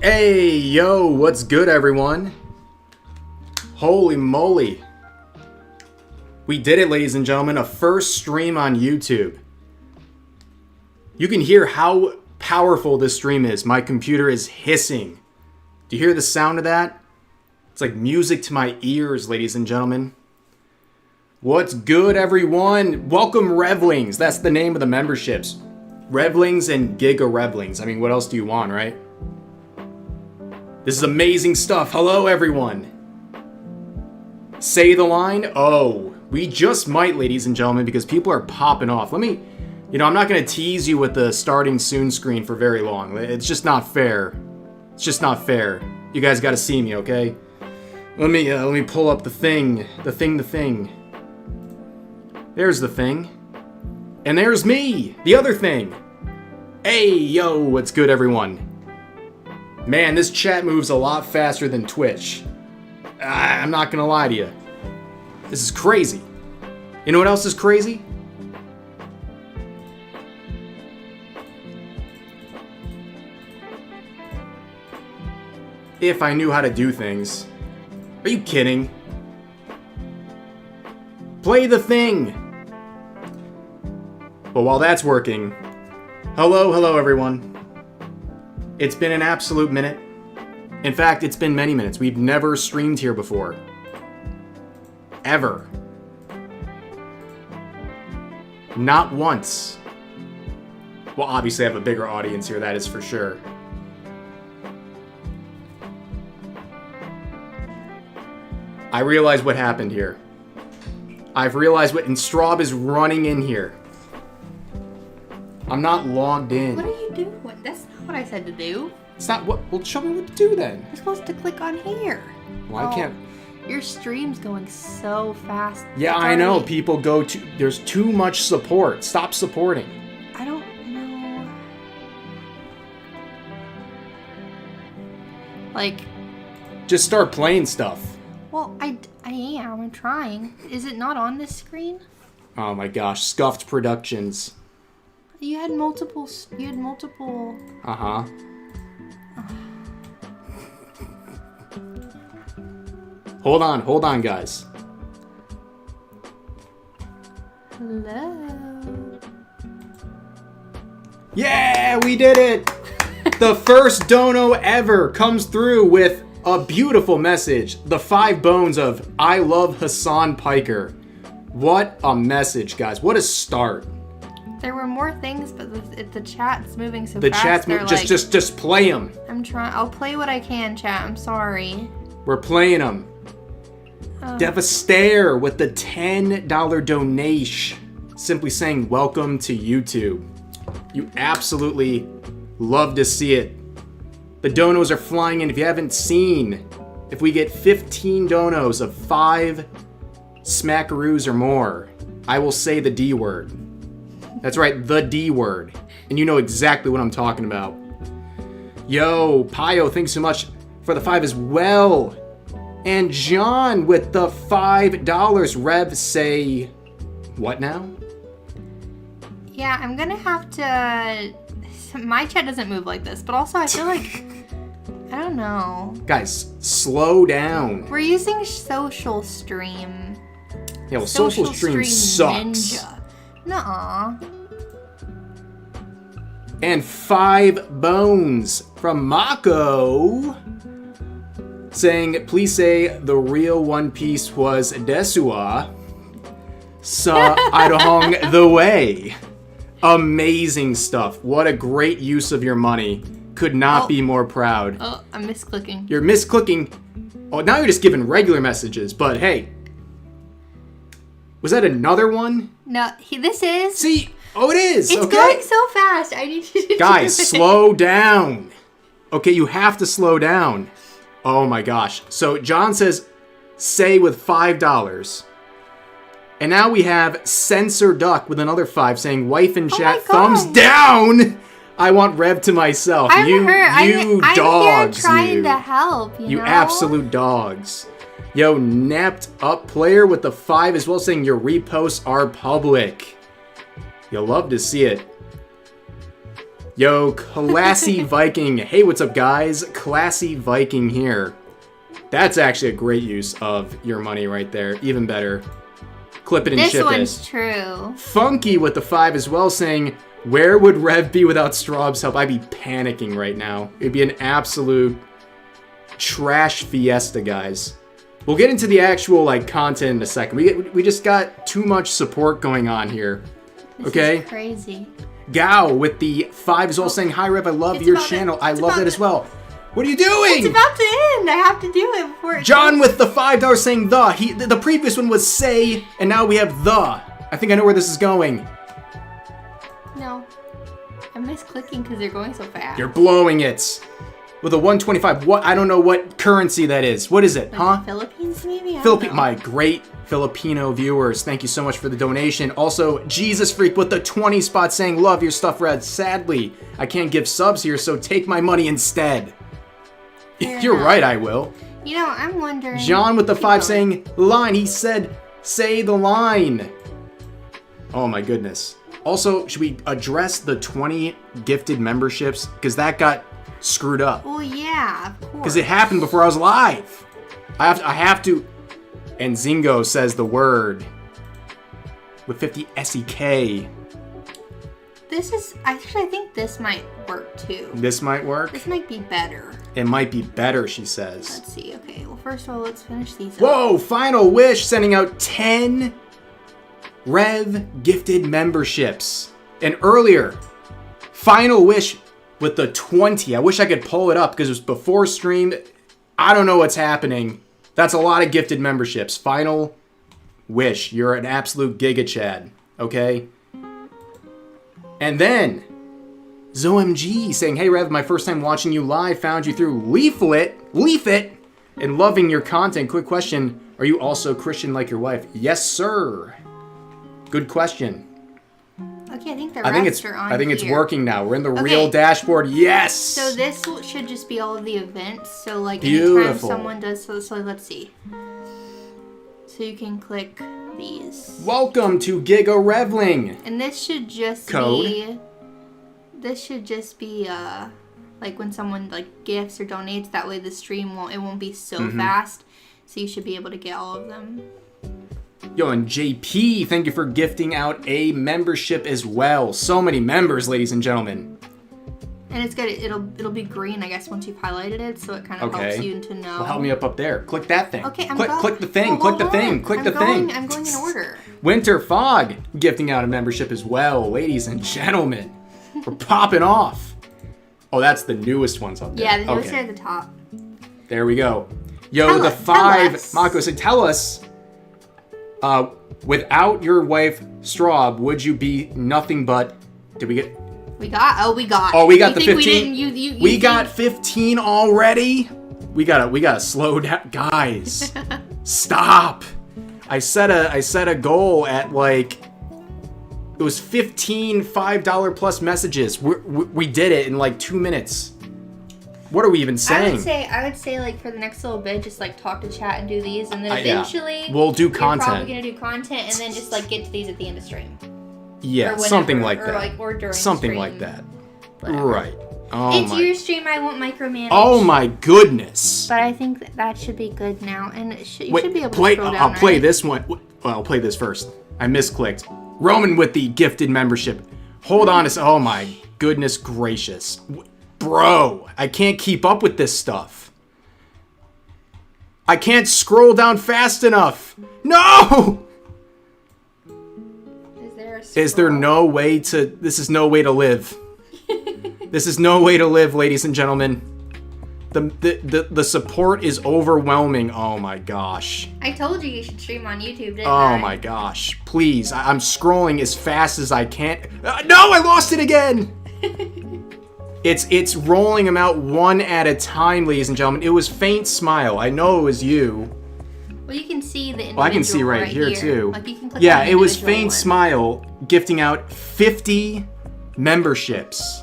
Hey, yo, what's good, everyone? Holy moly. We did it, ladies and gentlemen, a first stream on YouTube. You can hear how powerful this stream is. My computer is hissing. Do you hear the sound of that? It's like music to my ears, ladies and gentlemen. What's good, everyone? Welcome, Revlings. That's the name of the memberships. Revlings and Giga Revlings. I mean, what else do you want, right? This is amazing stuff. Hello, everyone. Say the line. Oh, we just might, ladies and gentlemen, because people are popping off. I'm not going to tease you with the starting soon screen for very long. It's just not fair. It's just not fair. You guys got to see me, okay? Let me pull up the thing. The thing. There's the thing. And there's me, the other thing. Hey, yo, what's good, everyone? Man, this chat moves a lot faster than Twitch. I'm not gonna lie to you. This is crazy. You know what else is crazy? If I knew how to do things. Are you kidding? Play the thing! But while that's working, hello everyone. It's been an absolute minute. In fact, it's been many minutes. We've never streamed here before. Ever. Not once. Well, obviously I have a bigger audience here, that is for sure. I realize what happened here. I've realized and Straub is running in here. I'm not logged in. What are you doing? That's not what I said to do. It's not what. Well, show me what to do then. You're supposed to click on here. Well, I can't. Your stream's going so fast. Yeah, I know. People go to. There's too much support. Stop supporting. I don't know. Like. Just start playing stuff. Well, I am. I'm trying. Is it not on this screen? Oh my gosh, Scuffed Productions. You had multiple. Uh-huh. Hold on, guys. Hello. Yeah, we did it! The first dono ever comes through with a beautiful message. The 5 bones of I love Hassan Piker. What a message, guys. What a start. There were more things, but the chat's moving so fast. The chat's moving. Just play them. I'm trying. I'll play what I can, chat. I'm sorry. We're playing them. Devastaire with the $10 donation. Simply saying welcome to YouTube. You absolutely love to see it. The donos are flying in. If you haven't seen, if we get 15 donos of 5 smackaroos or more, I will say the D word. That's right, the D word. And you know exactly what I'm talking about. Yo, Pio, thanks so much for the 5 as well. And John with the $5. Rev, say what now? Yeah, I'm gonna have to... My chat doesn't move like this, but also I feel like... I don't don't know. Guys, slow down. We're using social stream. Yeah, well, social stream sucks. Ninja. Nuh-uh. And 5 bones from Mako saying, please say the real One Piece was Desua. Sa Arahong the way. Amazing stuff. What a great use of your money. Could not be more proud. Oh, I'm misclicking. You're misclicking. Oh, now you're just giving regular messages, but hey. Was that another one? No, this is. See? Oh, it is. It's okay. going so fast. I need you to Guys, do it. slow down. Okay, you have to slow down. Oh my gosh. So John says, say with $5. And now we have Censor Duck with another 5 saying, wife in chat, thumbs down. I want Rev to myself. I'm you I'm dogs. here trying to help, you know? Absolute dogs. Yo, napped up player with the 5 as well saying your reposts are public. You'll love to see it. Yo, Classy Viking. Hey, what's up, guys? Classy Viking here. That's actually a great use of your money right there. Even better. Clip it and ship it. This one's true. Funky with the 5 as well saying, where would Rev be without Straub's help? I'd be panicking right now. It'd be an absolute trash fiesta, guys. We'll get into the actual content in a second. We just got too much support going on here. Okay? This is crazy. Gao with the 5 as well saying, hi Rev, I love your channel. I love that as well. What are you doing? It's about to end. I have to do it before it John with the $5 saying the previous one was say, and now we have the. I think I know where this is going. No. I'm misclicking because they're going so fast. You're blowing it. With a 125. What? I don't know what currency that is. What is it, huh? Philippines, maybe? I don't know. My great Filipino viewers. Thank you so much for the donation. Also, Jesus Freak with the 20 spot saying, love your stuff, Red. Sadly, I can't give subs here, so take my money instead. You're right, I will. You know, I'm wondering. John with the 5 saying, line. He said, say the line. Oh my goodness. Also, should we address the 20 gifted memberships? Because that got screwed up. Well, yeah, of course. Because it happened before I was live. I have to. And Zingo says the word. With 50 SEK. This is, actually, I think this might work too. This might work? This might be better. It might be better, she says. Let's see. Okay, well, first of all, let's finish these Whoa, up. Final Wish sending out 10 Rev gifted memberships. And earlier, Final Wish with the 20. I wish I could pull it up because it was before stream. I don't know what's happening. That's a lot of gifted memberships. Final Wish, you're an absolute giga chad, okay? And then ZoMG saying, hey Rev, my first time watching you live, found you through Leaflet, and loving your content. Quick question, are you also Christian like your wife? Yes, sir. Good question. Okay, I think the rest are on I think it's here. working now. We're in the real dashboard. Yes! So this should just be all of the events. So like Beautiful. anytime someone does, so let's see. So you can click these. Welcome to Giga Revling. And this should just Code. be, this should just be like when someone like gifts or donates, that way the stream won't be so fast. So you should be able to get all of them. Yo, and JP, thank you for gifting out a membership as well. So many members, ladies and gentlemen. And it's good. It'll be green, I guess, once you've highlighted it, so it kind of helps you to know. Well, help me up there. Click that thing. Okay, click the thing. Click the thing. Click the thing. I'm going in order. Winter Fog gifting out a membership as well, ladies and gentlemen. We're popping off. Oh, that's the newest ones up there. Yeah, the newest are at the top. There we go. Yo, Tell the us, 5. Mako said, tell us. Without your wife, Straub, would you be nothing but... Did we get... We got the 15. We got 15 already? We gotta slow down. Guys, stop. I set a goal at like... It was 15 $5 plus messages. We did it in like 2 minutes. What are we even saying? I would say like for the next little bit, just like talk to chat and do these, and then eventually we'll do content. We're probably gonna do content, and then just like get to these at the end of stream. Yeah, whenever, something like that. Or during something stream, like that. Whatever. Right. Oh it's your stream. I won't micromanage. Oh my goodness. But I think that should be good now, and you should be able to play, scroll down. I'll play right? this one. Well, I'll play this first. I misclicked. Roman with the gifted membership. Hold on oh my goodness gracious. Bro, I can't keep up with this stuff. I can't scroll down fast enough. No! Is there no way to... This is no way to live. This is no way to live, ladies and gentlemen. The support is overwhelming. Oh my gosh. I told you should stream on YouTube, didn't I? Oh my gosh. Please, I'm scrolling as fast as I can. No, I lost it again! It's rolling them out one at a time, ladies and gentlemen. It was Faint Smile. I know it was you. Well, you can see the individual I can see right here too. Like you can click yeah, on the it was individual Faint one. Smile gifting out 50 memberships.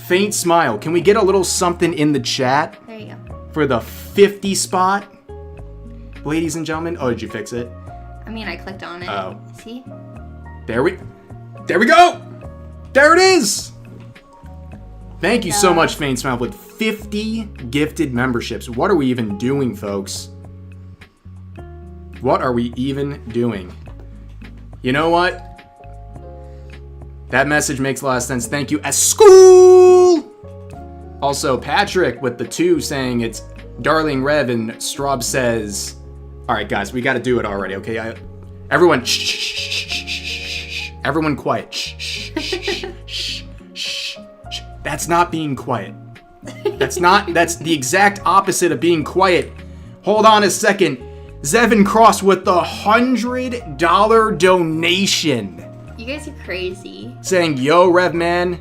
Faint Smile. Can we get a little something in the chat? There you go. For the 50 spot? Ladies and gentlemen. Oh, did you fix it? I mean, I clicked on it. Oh. See? There we go! There it is! Thank you so much, Faint Smile, with 50 gifted memberships. What are we even doing, folks? What are we even doing? You know what? That message makes a lot of sense. Thank you. At school! Also, Patrick with the 2 saying it's Darling Rev, and Straub says... Alright, guys, we gotta do it already, okay? Everyone, shh. Everyone quiet. Shh. That's not being quiet. That's the exact opposite of being quiet. Hold on a second. Zevin Cross with the $100 donation. You guys are crazy. Saying, yo, Rev Man,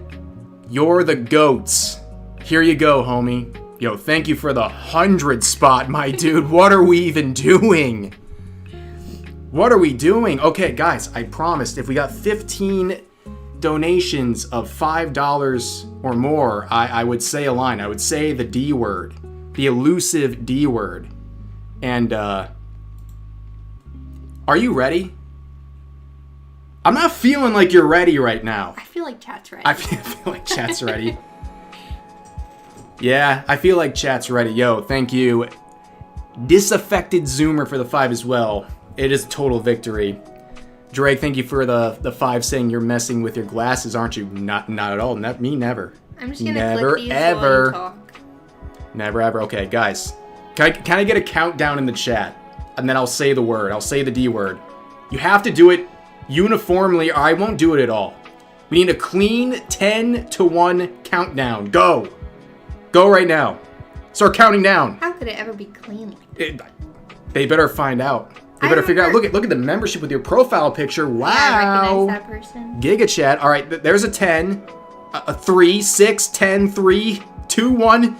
you're the goats. Here you go, homie. Yo, thank you for the 100 spot, my dude. What are we even doing? What are we doing? Okay, guys, I promised if we got 15 donations of $5 or more, I would say a line. I would say the D word. The elusive D word. And, are you ready? I'm not feeling like you're ready right now. I feel like chat's ready. I feel like chat's ready. Yeah, I feel like chat's ready. Yo, thank you. Disaffected Zoomer for the 5 as well. It is a total victory. Drake, thank you for the 5 saying you're messing with your glasses, aren't you? Not at all. Me, never. I'm just gonna never, click these ever. while you talk. Never, ever. Okay, guys. Can I get a countdown in the chat? And then I'll say the word. I'll say the D word. You have to do it uniformly, or I won't do it at all. We need a clean 10 to 1 countdown. Go. Go right now. Start counting down. How could it ever be clean? They better find out. They better figure out. Look at the membership with your profile picture. Wow. Yeah, I recognize that person. Giga chat. All right, there's a 10, a 3, 6, 10, 3, 2, 1.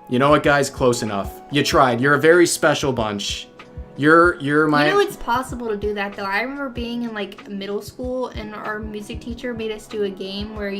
You know what, guys? Close enough. You tried. You're a very special bunch. You're my... You know it's possible to do that, though. I remember being in, like, middle school, and our music teacher made us do a game where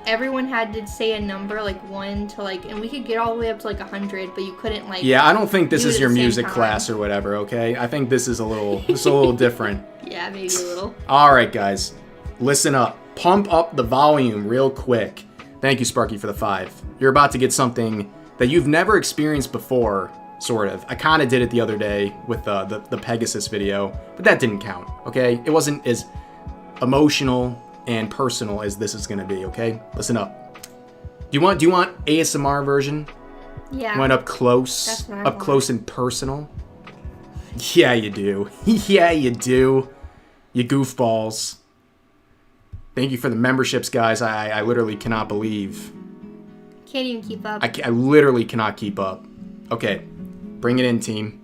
everyone had to say a number, like, 1 to, like, and we could get all the way up to, like, 100, but you couldn't, like... Yeah, I don't think this do it is at your the same music time. class or whatever, okay? I think this is a little different. Yeah, maybe a little. All right, guys. Listen up. Pump up the volume real quick. Thank you, Sparky, for the 5. You're about to get something that you've never experienced before. Sort of. I kind of did it the other day with the Pegasus video, but that didn't count, okay? It wasn't as emotional and personal as this is going to be, okay? Listen up. Do you want ASMR version? Yeah. You want up close? That's what I up want. close and personal? Yeah, you do. Yeah, you do. You goofballs. Thank you for the memberships, guys. I literally cannot believe. Can't even keep up. I literally cannot keep up. Okay. Bring it in, team.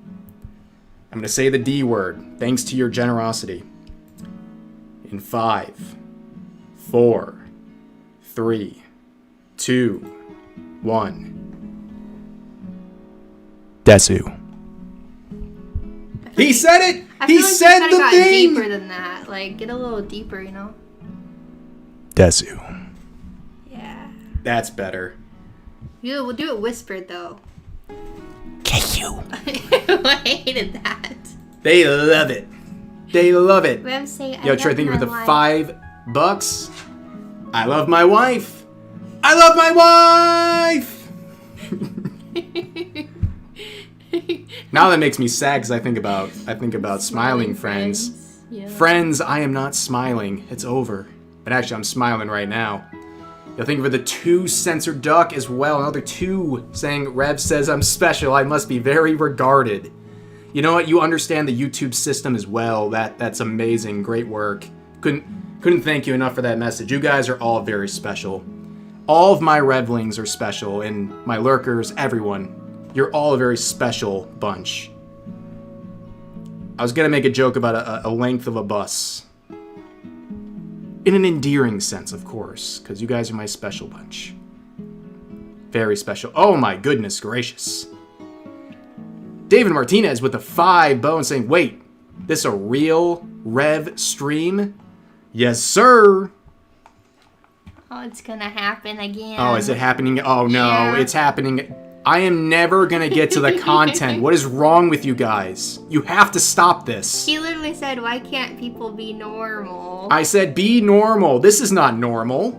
I'm going to say the D word, thanks to your generosity. In 5, 4, 3, 2, 1. Desu. He said it! He said the got thing! deeper than that. Like, get a little deeper, you know? Desu. Yeah. That's better. We'll do it whispered, though. You. I hated that. They love it. They love it. We have to say, Yo, Trey, thank you for the $5. I love my wife. I love my wife! Now that makes me sad because I think about smiling friends. Yeah. Friends, I am not smiling. It's over. But actually, I'm smiling right now. You'll think of the 2 censored duck as well. Another 2 saying, Rev says I'm special. I must be very regarded. You know what? You understand the YouTube system as well. That's amazing. Great work. Couldn't thank you enough for that message. You guys are all very special. All of my Revlings are special, and my lurkers, everyone. You're all a very special bunch. I was gonna make a joke about a length of a bus. In an endearing sense, of course, because you guys are my special bunch. Very special. Oh my goodness gracious. David Martinez with the 5 bones saying, wait, this a real Rev stream? Yes, sir. Oh, it's gonna happen again. Oh, is it happening? Oh no, Yeah. It's happening. I am never gonna get to the content. What is wrong with you guys? You have to stop this. He literally said, why can't people be normal? I said be normal. This is not normal.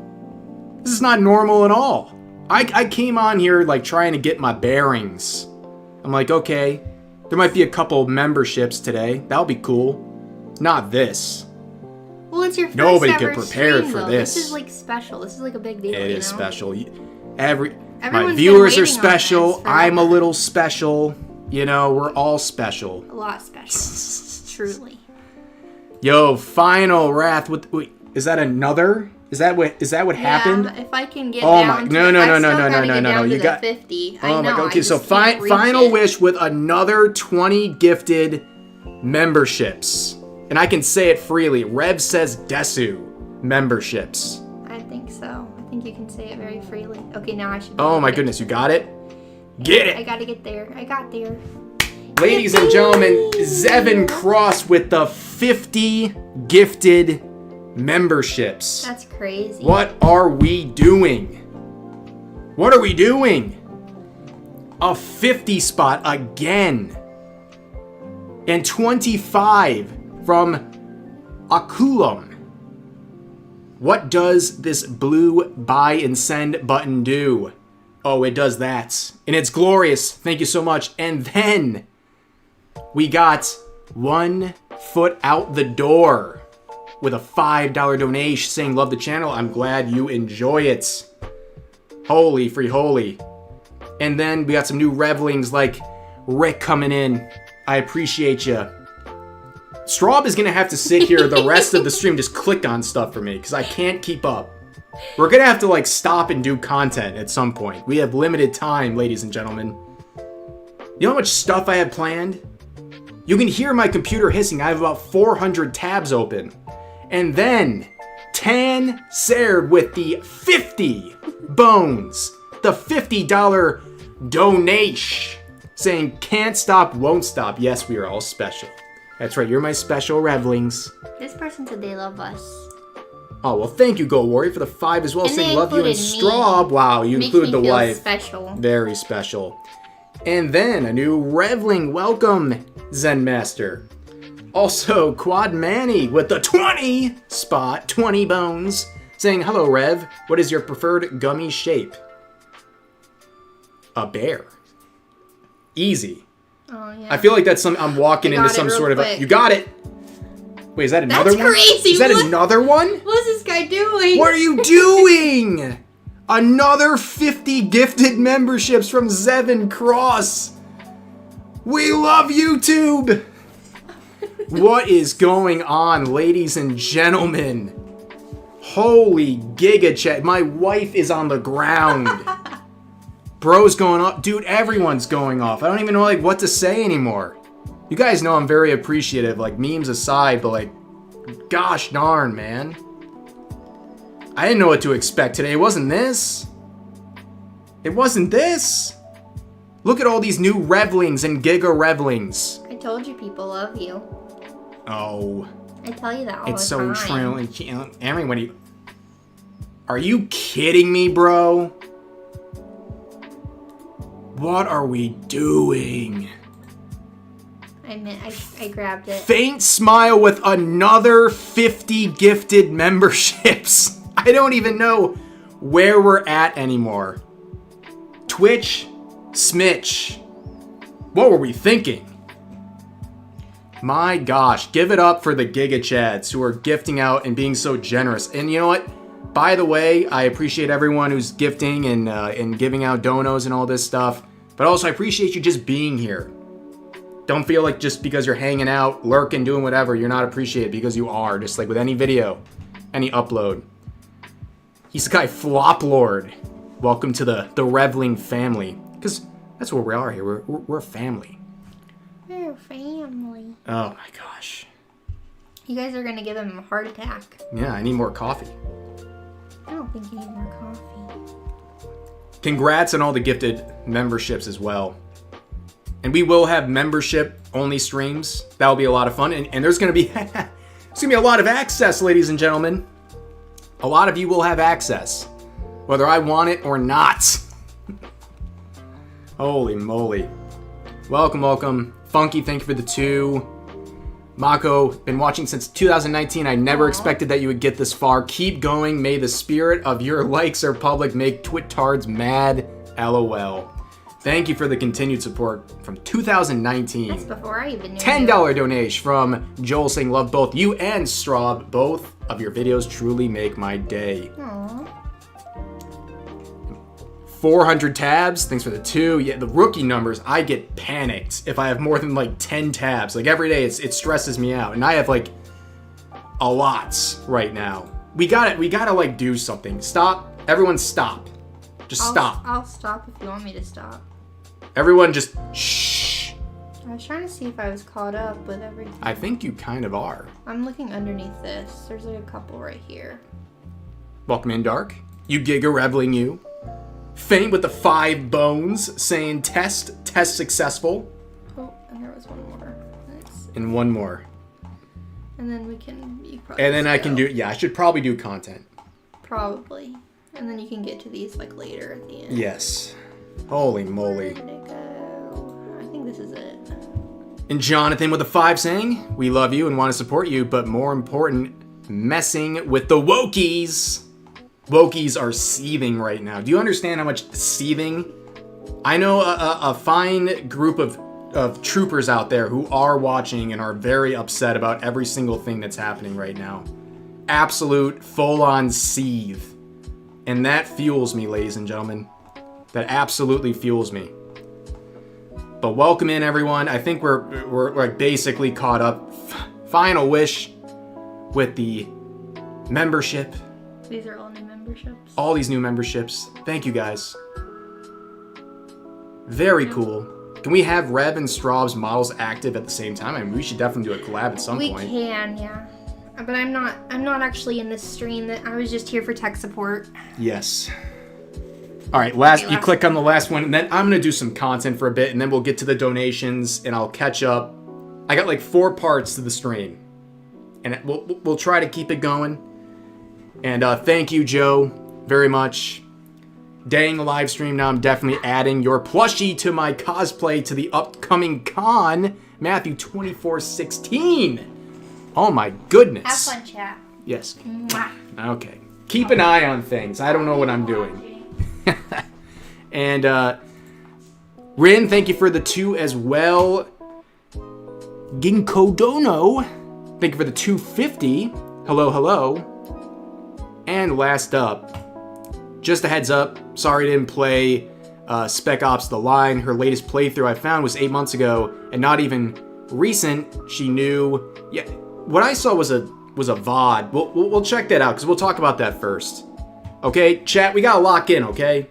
This is not normal at all. I came on here like trying to get my bearings. I'm like, okay, there might be a couple memberships today. That'll be cool. Not this. Well, it's your first Nobody ever get prepared stream, for though. this. This is like special. This is like a big deal. It you is know? special. My Everyone's viewers been are waiting on special. this I'm a forever. little special. You know, we're all special. A lot special. Truly. Yo, final wrath with. Wait, is that another? Is that what happened? Yeah, if I can get Oh down my- to no, it. no, I no, still no, no, gotta no, get no, down no, to you the got- 50. Oh I my know, god. I Okay, so just can't reach final it. wish with another 20 gifted memberships. And I can say it freely. Rev says Desu memberships. I think so. I think you can say it very freely. Okay, now I should. Oh my goodness, you got it? Get I it! gotta get there. I got there. Ladies and gentlemen, Zevin Cross with the 50 gifted memberships. That's crazy. What are we doing? What are we doing? A 50 spot again. And 25 from Akulum. What does this blue buy and send button do? Oh, it does that. And it's glorious. Thank you so much. And then we got 1 foot out the door with a $5 donation saying love the channel. I'm glad you enjoy it. Holy free holy. And then we got some new Revlings like Rick coming in. I appreciate you. Straub is going to have to sit here the rest of the stream just click on stuff for me because I can't keep up. We're going to have to like stop and do content at some point. We have limited time, ladies and gentlemen. You know how much stuff I have planned? You can hear my computer hissing. I have about 400 tabs open. And then Tan Sared with the 50 bones. The $50 donation. Saying can't stop, won't stop. Yes, we are all special. That's right, you're my special Revlings. This person said they love us. Oh, well, thank you, Go Warrior, for the 5 as well. And Saying they love you and included me. Straub. Wow, you Makes included me the feel wife. special. Very special. And then a new Revling. Welcome, Zen Master. Also, Quad Manny with the 20 spot, 20 bones. Saying, hello, Rev. What is your preferred gummy shape? A bear. Easy. Oh yeah. I feel like that's some. I'm walking I into got it some real sort of. quick. You got it. Wait, is that another That's one? crazy, Is that what? another one? What's this guy doing? What are you doing? Another 50 gifted memberships from Zevin Cross. We love YouTube. What is going on, ladies and gentlemen? Holy giga chat. My wife is on the ground. Bro's going off. Dude, everyone's going off. I don't even know like what to say anymore. You guys know I'm very appreciative, like memes aside, but like, gosh darn, man. I didn't know what to expect today. It wasn't this. It wasn't this. Look at all these new Revlings and Giga Revlings. I told you people love you. Oh. I tell you that all It's the so time. true. Everybody. Are you kidding me, bro? What are we doing? I grabbed it. Faint smile with another 50 gifted memberships. I don't even know where we're at anymore. Twitch, Smitch. What were we thinking? My gosh, give it up for the Giga Chads who are gifting out and being so generous. And you know what? By the way, I appreciate everyone who's gifting and giving out donos and all this stuff. But also, I appreciate you just being here. Don't feel like just because you're hanging out, lurking, doing whatever, you're not appreciated, because you are. Just like with any video, any upload. Isekai Flop Lord. Welcome to the Reveling family. Because that's what we are here. We're a family. We're a family. Oh my gosh. You guys are going to give him a heart attack. Yeah, I need more coffee. I don't think you need more coffee. Congrats on all the gifted memberships as well. And we will have membership-only streams. That'll be a lot of fun. And there's going to be a lot of access, ladies and gentlemen. A lot of you will have access, whether I want it or not. Holy moly. Welcome, welcome. Funky, thank you for the 2. Mako, been watching since 2019. I never expected that you would get this far. Keep going. May the spirit of your likes or public make twittards mad. LOL. Thank you for the continued support from 2019. That's before I even knew $10 you. donation from Joel saying, love both you and Straub. Both of your videos truly make my day. Aww. 400 tabs. Thanks for the 2. Yeah, the rookie numbers, I get panicked if I have more than like 10 tabs. Like every day, it stresses me out. And I have like a lot right now. We gotta like do something. Stop. Everyone stop. Just stop. I'll stop if you want me to stop. Everyone just shh. I was trying to see if I was caught up with everything. I think you kind of are. I'm looking underneath this. There's like a couple right here. Welcome in, Dark. You Giga Reveling you. Faint with the 5 bones saying test successful. Oh, and there was one more. Nice. And one more. And then we can... And then I can do... Yeah, I should probably do content. Probably. And then you can get to these like later at the end. Yes. Holy moly. Where did it go? I think this is it. And Jonathan with the 5 saying, we love you and want to support you, but more important, messing with the wokies. Wokies are seething right now. Do you understand how much seething? I know a fine group of troopers out there who are watching and are very upset about every single thing that's happening right now. Absolute full-on seethe. And that fuels me, ladies and gentlemen. That absolutely fuels me. But welcome in, everyone. I think we're like basically caught up. Final wish with the membership. These are all new memberships. All these new memberships. Thank you, guys. Very cool. Can we have Rev and Straub's models active at the same time? I mean, we should definitely do a collab at some point. We can, yeah. But I'm not actually in this stream. That I was just here for tech support. Yes. All right, you click on the last one, and then I'm gonna do some content for a bit, and then we'll get to the donations, and I'll catch up. I got like 4 parts to the stream, and we'll try to keep it going. And thank you, Joe, very much. Dang the live stream. Now I'm definitely adding your plushie to my cosplay to the upcoming con, Matthew 24:16. Oh my goodness. Have fun, chat. Yes. Mwah. Okay. Keep an eye on things. I don't know what I'm doing. And Rin, thank you for the 2 as well. Ginkgo Dono, thank you for the 250. Hello, hello. And last up, just a heads up, sorry I didn't play Spec Ops The Line. Her latest playthrough I found was 8 months ago, and not even recent. She knew. Yeah, what I saw was a VOD. We'll check that out, because we'll talk about that first. Okay, chat, we gotta lock in, okay?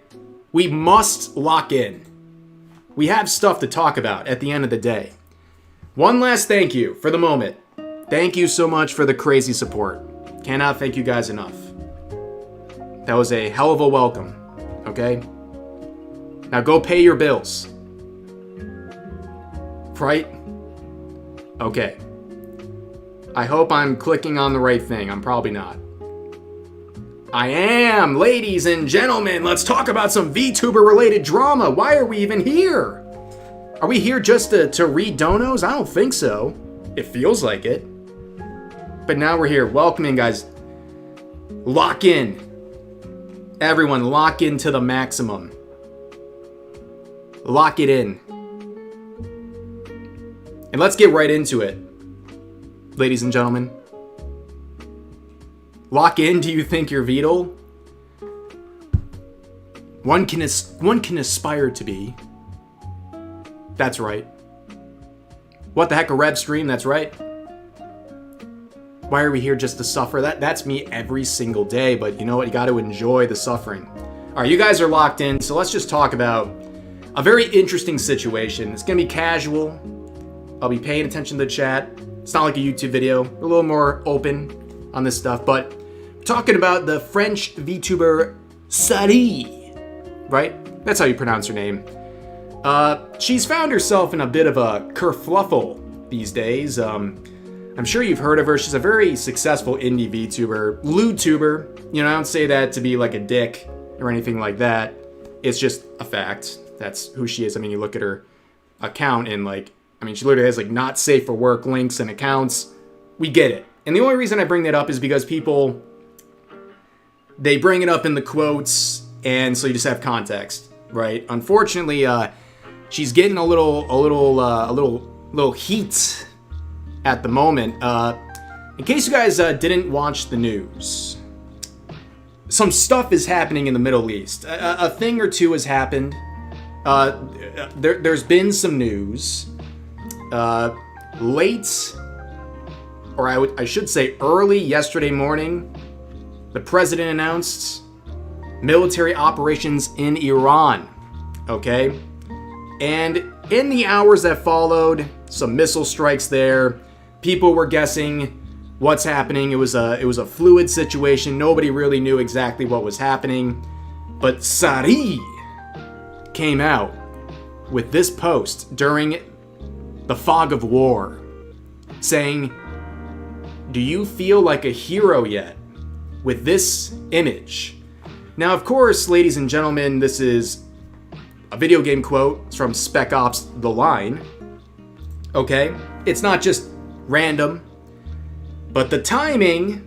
We must lock in. We have stuff to talk about at the end of the day. One last thank you for the moment. Thank you so much for the crazy support. Cannot thank you guys enough. That was a hell of a welcome, okay? Now go pay your bills. Right? Okay. I hope I'm clicking on the right thing. I'm probably not. I am! Ladies and gentlemen, let's talk about some VTuber-related drama. Why are we even here? Are we here just to read donos? I don't think so. It feels like it. But now we're here. Welcome in, guys. Lock in. Everyone, lock into the maximum. Lock it in. And let's get right into it, ladies and gentlemen. Lock in, do you think you're Beetle? One can aspire to be. That's right. What the heck, a rev stream? That's right. Why are we here just to suffer? That's me every single day, but you know what? You got to enjoy the suffering. All right, you guys are locked in, so let's just talk about a very interesting situation. It's going to be casual. I'll be paying attention to the chat. It's not like a YouTube video. We're a little more open on this stuff, but we're talking about the French VTuber Saruei, right? That's how you pronounce her name. She's found herself in a bit of a kerfluffle these days. I'm sure you've heard of her. She's a very successful indie VTuber, LewTuber. You know, I don't say that to be like a dick or anything like that. It's just a fact. That's who she is. I mean, you look at her account and she literally has not safe for work links and accounts. We get it. And the only reason I bring that up is because people, they bring it up in the quotes, and so you just have context, right? Unfortunately, she's getting a little heat at the moment. In case you guys didn't watch the news, some stuff is happening in the Middle East. A thing or two has happened. There's been some news. Late, or I should say early yesterday morning, the president announced military operations in Iran. Okay? And in the hours that followed, some missile strikes there. People were guessing what's happening. It was a fluid situation. Nobody really knew exactly what was happening. But Saruei came out with this post during the fog of war, saying, "Do you feel like a hero yet?" with this image. Now, of course, ladies and gentlemen, this is a video game quote. It's from Spec Ops: The Line. Okay? It's not just random. But the timing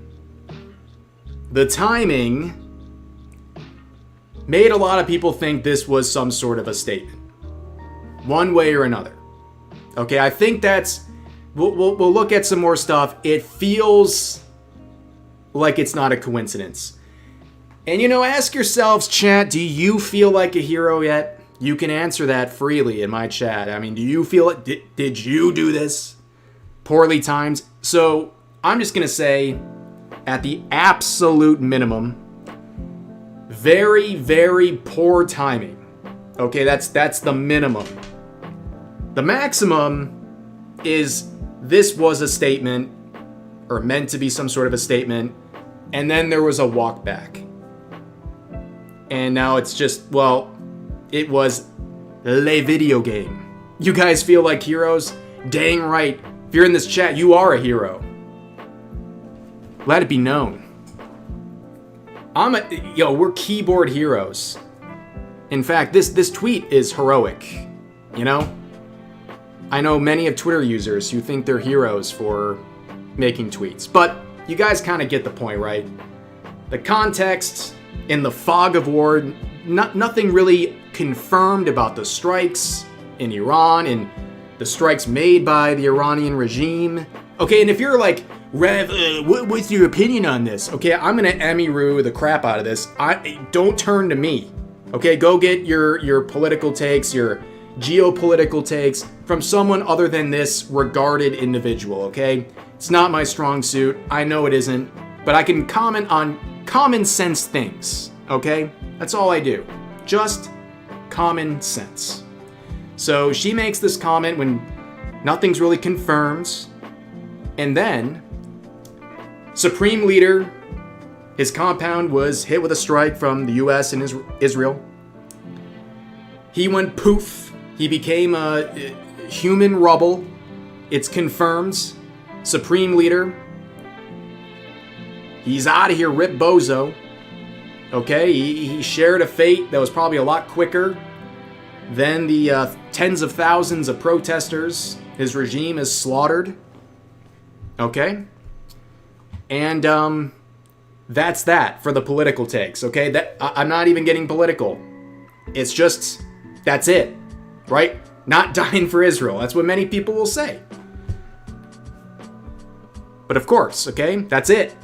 made a lot of people think this was some sort of a statement, one way or another. Okay, I think we'll look at some more stuff. It feels like it's not a coincidence. And ask yourselves, chat, do you feel like a hero yet? You can answer that freely in my chat. I mean, do you feel it? Did you do this? Poorly timed? So I'm just going to say, at the absolute minimum, very, very poor timing. Okay, that's the minimum. The maximum is this was a statement, or meant to be some sort of a statement, and then there was a walk back. And now it's just, it was le video game. You guys feel like heroes? Dang right. If you're in this chat, you are a hero. Let it be known. We're keyboard heroes. In fact, this tweet is heroic. I know many of Twitter users who think they're heroes for making tweets, but you guys kind of get the point, right? The context in the fog of war, nothing really confirmed about the strikes in Iran and the strikes made by the Iranian regime. Okay, and if you're like, Rev, what's your opinion on this? Okay, I'm gonna Emmy-roo the crap out of this. Don't turn to me. Okay, go get your political takes, your geopolitical takes from someone other than this regarded individual, okay? It's not my strong suit. I know it isn't, but I can comment on common sense things, okay? That's all I do. Just common sense. So she makes this comment when nothing's really confirmed, and then Supreme Leader, his compound was hit with a strike from the US and Israel. He went poof. He became a human rubble. It's confirmed. Supreme Leader, he's out of here, Rip Bozo. Okay, he shared a fate that was probably a lot quicker than the tens of thousands of protesters his regime has slaughtered. Okay? And That's that for the political takes, okay? I'm not even getting political. It's just, that's it, right? Not dying for Israel. That's what many people will say. But of course, okay, that's it.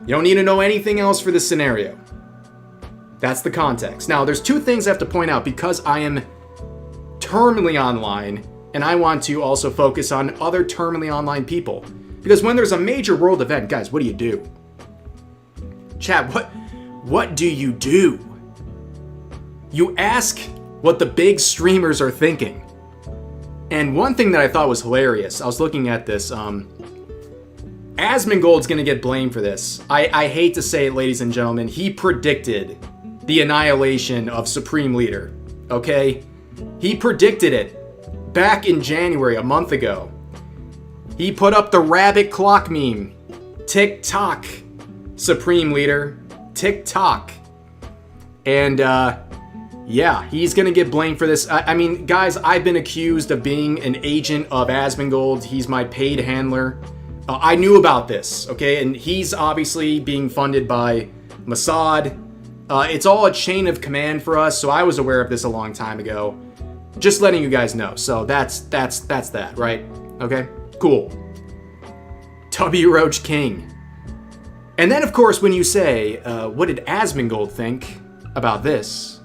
You don't need to know anything else for this scenario. That's the context. Now, there's two things I have to point out because I am terminally online, and I want to also focus on other terminally online people. Because when there's a major world event, guys, what do you do? Chat, what do you do? You ask what the big streamers are thinking. And one thing that I thought was hilarious, I was looking at this, Asmongold's gonna get blamed for this. I hate to say it, ladies and gentlemen, he predicted the annihilation of Supreme Leader, okay? He predicted it back in January, a month ago. He put up the rabbit clock meme. Tick-tock, Supreme Leader. Tick-tock. And, yeah, he's gonna get blamed for this. I mean, guys, I've been accused of being an agent of Asmongold. He's my paid handler. I knew about this, okay? And he's obviously being funded by Mossad. It's all a chain of command for us, so I was aware of this a long time ago. Just letting you guys know. So that's that, right? Okay? Cool. W. Roach King. And then, of course, when you say, what did Asmongold think about this?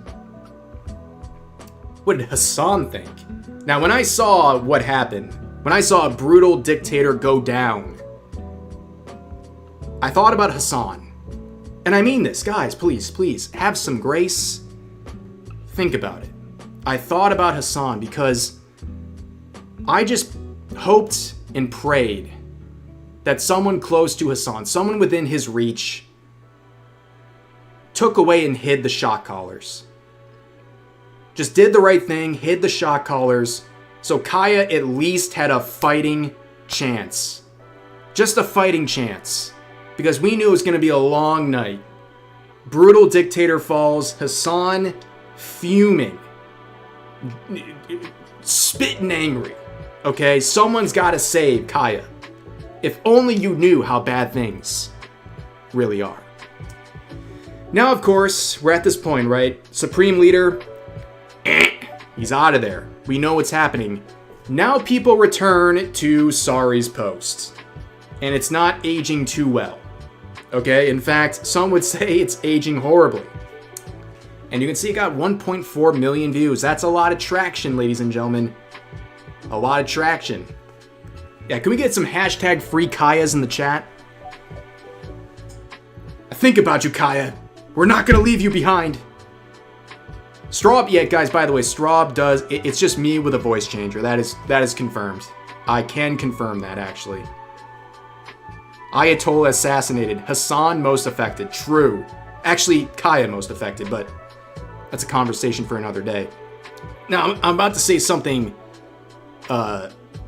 What did Hassan think? Now, when I saw what happened, when I saw a brutal dictator go down, I thought about Hassan. And I mean this, guys, please, have some grace. Think about it. I thought about Hassan because I just hoped and prayed that someone close to Hassan, someone within his reach, took away and hid the shock collars. Just did the right thing, hid the shock collars, so Kaya at least had a fighting chance. Just a fighting chance. Because we knew it was going to be a long night. Brutal dictator falls, Hassan fuming. Spitting angry. Okay, someone's got to save Kaya. If only you knew how bad things really are. Now, of course, we're at this point, right? Supreme Leader, he's out of there. We know what's happening. Now people return to Saruei's post. And it's not aging too well. Okay, in fact, some would say it's aging horribly. And you can see it got 1.4 million views. That's a lot of traction, ladies and gentlemen. A lot of traction. Yeah, can we get some hashtag free Kayas in the chat? I think about you, Kaya. We're not gonna leave you behind. Straub, yeah, guys, by the way, Straub does, it's just me with a voice changer. That is confirmed. I can confirm that, actually. Ayatollah assassinated. Hassan most affected. True. Actually, Kaya most affected, but that's a conversation for another day. Now, I'm about to say something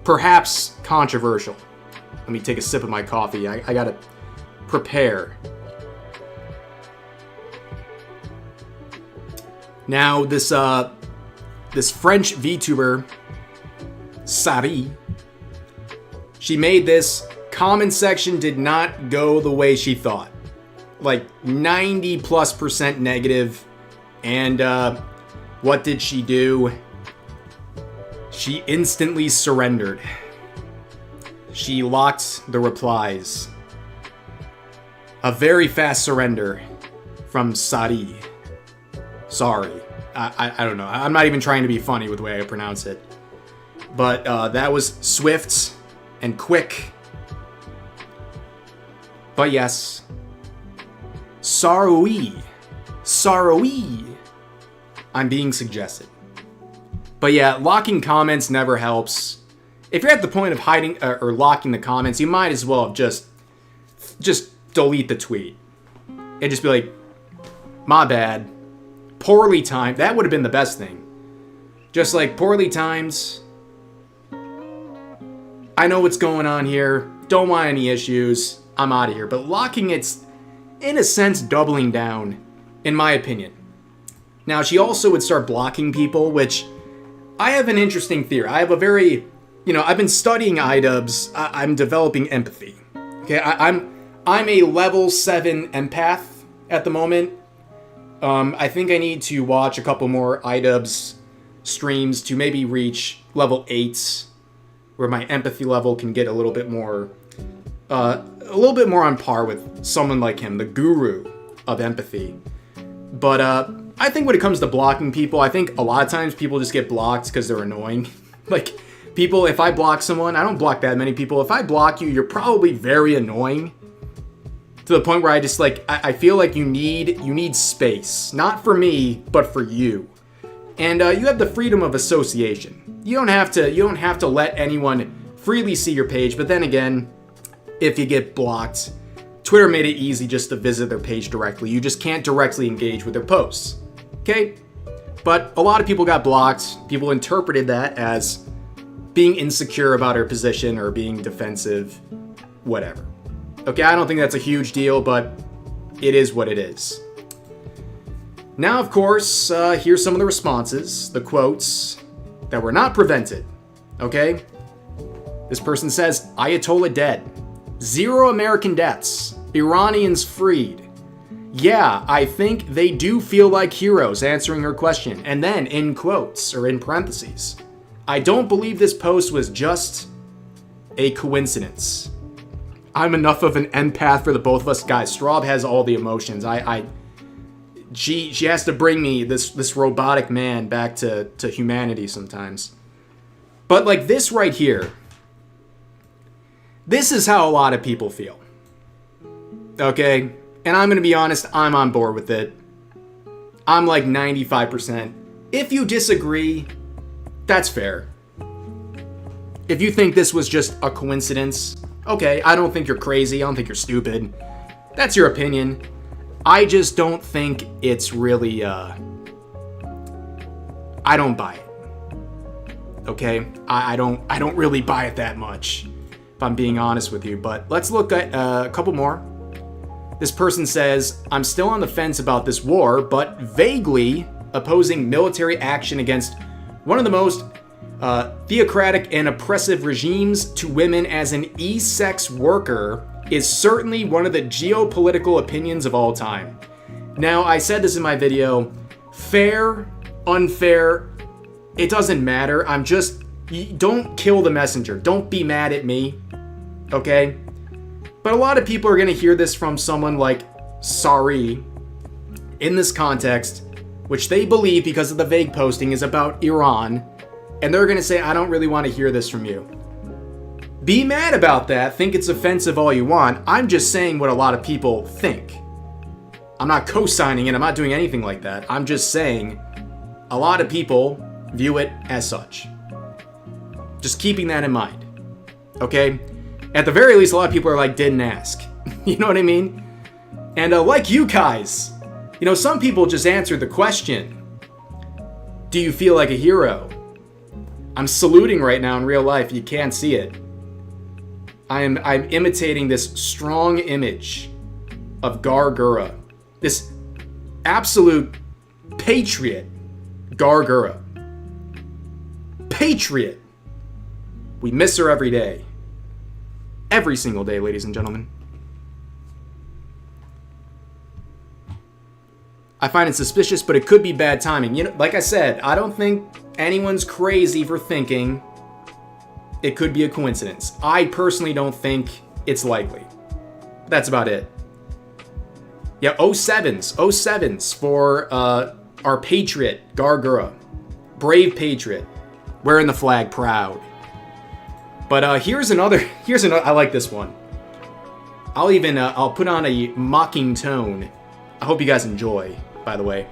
perhaps controversial. Let me take a sip of my coffee. I gotta prepare. Now, this French VTuber, Saruei, she made this. Comment section did not go the way she thought. Like 90+% negative. And what did she do? She instantly surrendered. She locked the replies. A very fast surrender from Saruei. Sorry. I don't know. I'm not even trying to be funny with the way I pronounce it. But that was swift and quick. But yes, Saruei, I'm being suggested. But yeah, locking comments never helps. If you're at the point of hiding or locking the comments, you might as well just delete the tweet. And just be like, my bad, poorly timed. That would have been the best thing. Just like, poorly timed. I know what's going on here. Don't want any issues. I'm out of here. But locking it's, in a sense, doubling down, in my opinion. Now, she also would start blocking people, which I have an interesting theory. I have a very, I've been studying iDubbbz. I'm developing empathy. Okay, I'm I'm a level 7 empath at the moment. I think I need to watch a couple more iDubbbz streams to maybe reach level 8, where my empathy level can get a little bit more on par with someone like him, the guru of empathy. But I think when it comes to blocking people, I think a lot of times people just get blocked because they're annoying. Like, people, if I block someone, I don't block that many people. If I block you, you're probably very annoying. To the point where I just, like, I feel like you need space. Not for me, but for you. And you have the freedom of association. You don't have to let anyone freely see your page. But then again, if you get blocked, Twitter made it easy just to visit their page directly. You just can't directly engage with their posts. Okay? But a lot of people got blocked. People interpreted that as being insecure about her position or being defensive, whatever. Okay, I don't think that's a huge deal, but it is what it is. Now, of course, here's some of the responses, the quotes that were not prevented. Okay? This person says, Ayatollah dead. 0 American deaths. Iranians freed. Yeah, I think they do feel like heroes, answering her question. And then, in quotes, or in parentheses, I don't believe this post was just a coincidence. I'm enough of an empath for the both of us. Guys, Straub has all the emotions. She has to bring me, this robotic man, back to humanity sometimes. But like this right here, this is how a lot of people feel. Okay? And I'm going to be honest, I'm on board with it. I'm like 95%. If you disagree, that's fair. If you think this was just a coincidence, okay, I don't think you're crazy. I don't think you're stupid. That's your opinion. I just don't think it's really, I don't buy it. Okay? I don't really buy it that much, if I'm being honest with you. But let's look at a couple more. This person says, I'm still on the fence about this war, but vaguely opposing military action against one of the most theocratic and oppressive regimes to women as an e-sex worker is certainly one of the geopolitical opinions of all time. Now, I said this in my video, fair, unfair, it doesn't matter. Don't kill the messenger. Don't be mad at me, okay? But a lot of people are going to hear this from someone like Saruei in this context, which they believe because of the vague posting is about Iran, and they're going to say, I don't really want to hear this from you. Be mad about that, think it's offensive all you want. I'm just saying what a lot of people think. I'm not co-signing it, I'm not doing anything like that. I'm just saying a lot of people view it as such. Just keeping that in mind, okay? At the very least, a lot of people are like, didn't ask. You know what I mean? And like you guys, you know, some people just answered the question. Do you feel like a hero? I'm saluting right now in real life. You can't see it. I'm imitating this strong image of Gargura. This absolute patriot Gargura. Patriot. We miss her every day. Every single day, ladies and gentlemen. I find it suspicious, but it could be bad timing. You know, like I said, I don't think anyone's crazy for thinking it could be a coincidence. I personally don't think it's likely. That's about it. Yeah, 07s for our patriot, Gargura. Brave patriot. Wearing the flag proud. But here's another, I like this one. I'll put on a mocking tone. I hope you guys enjoy, by the way.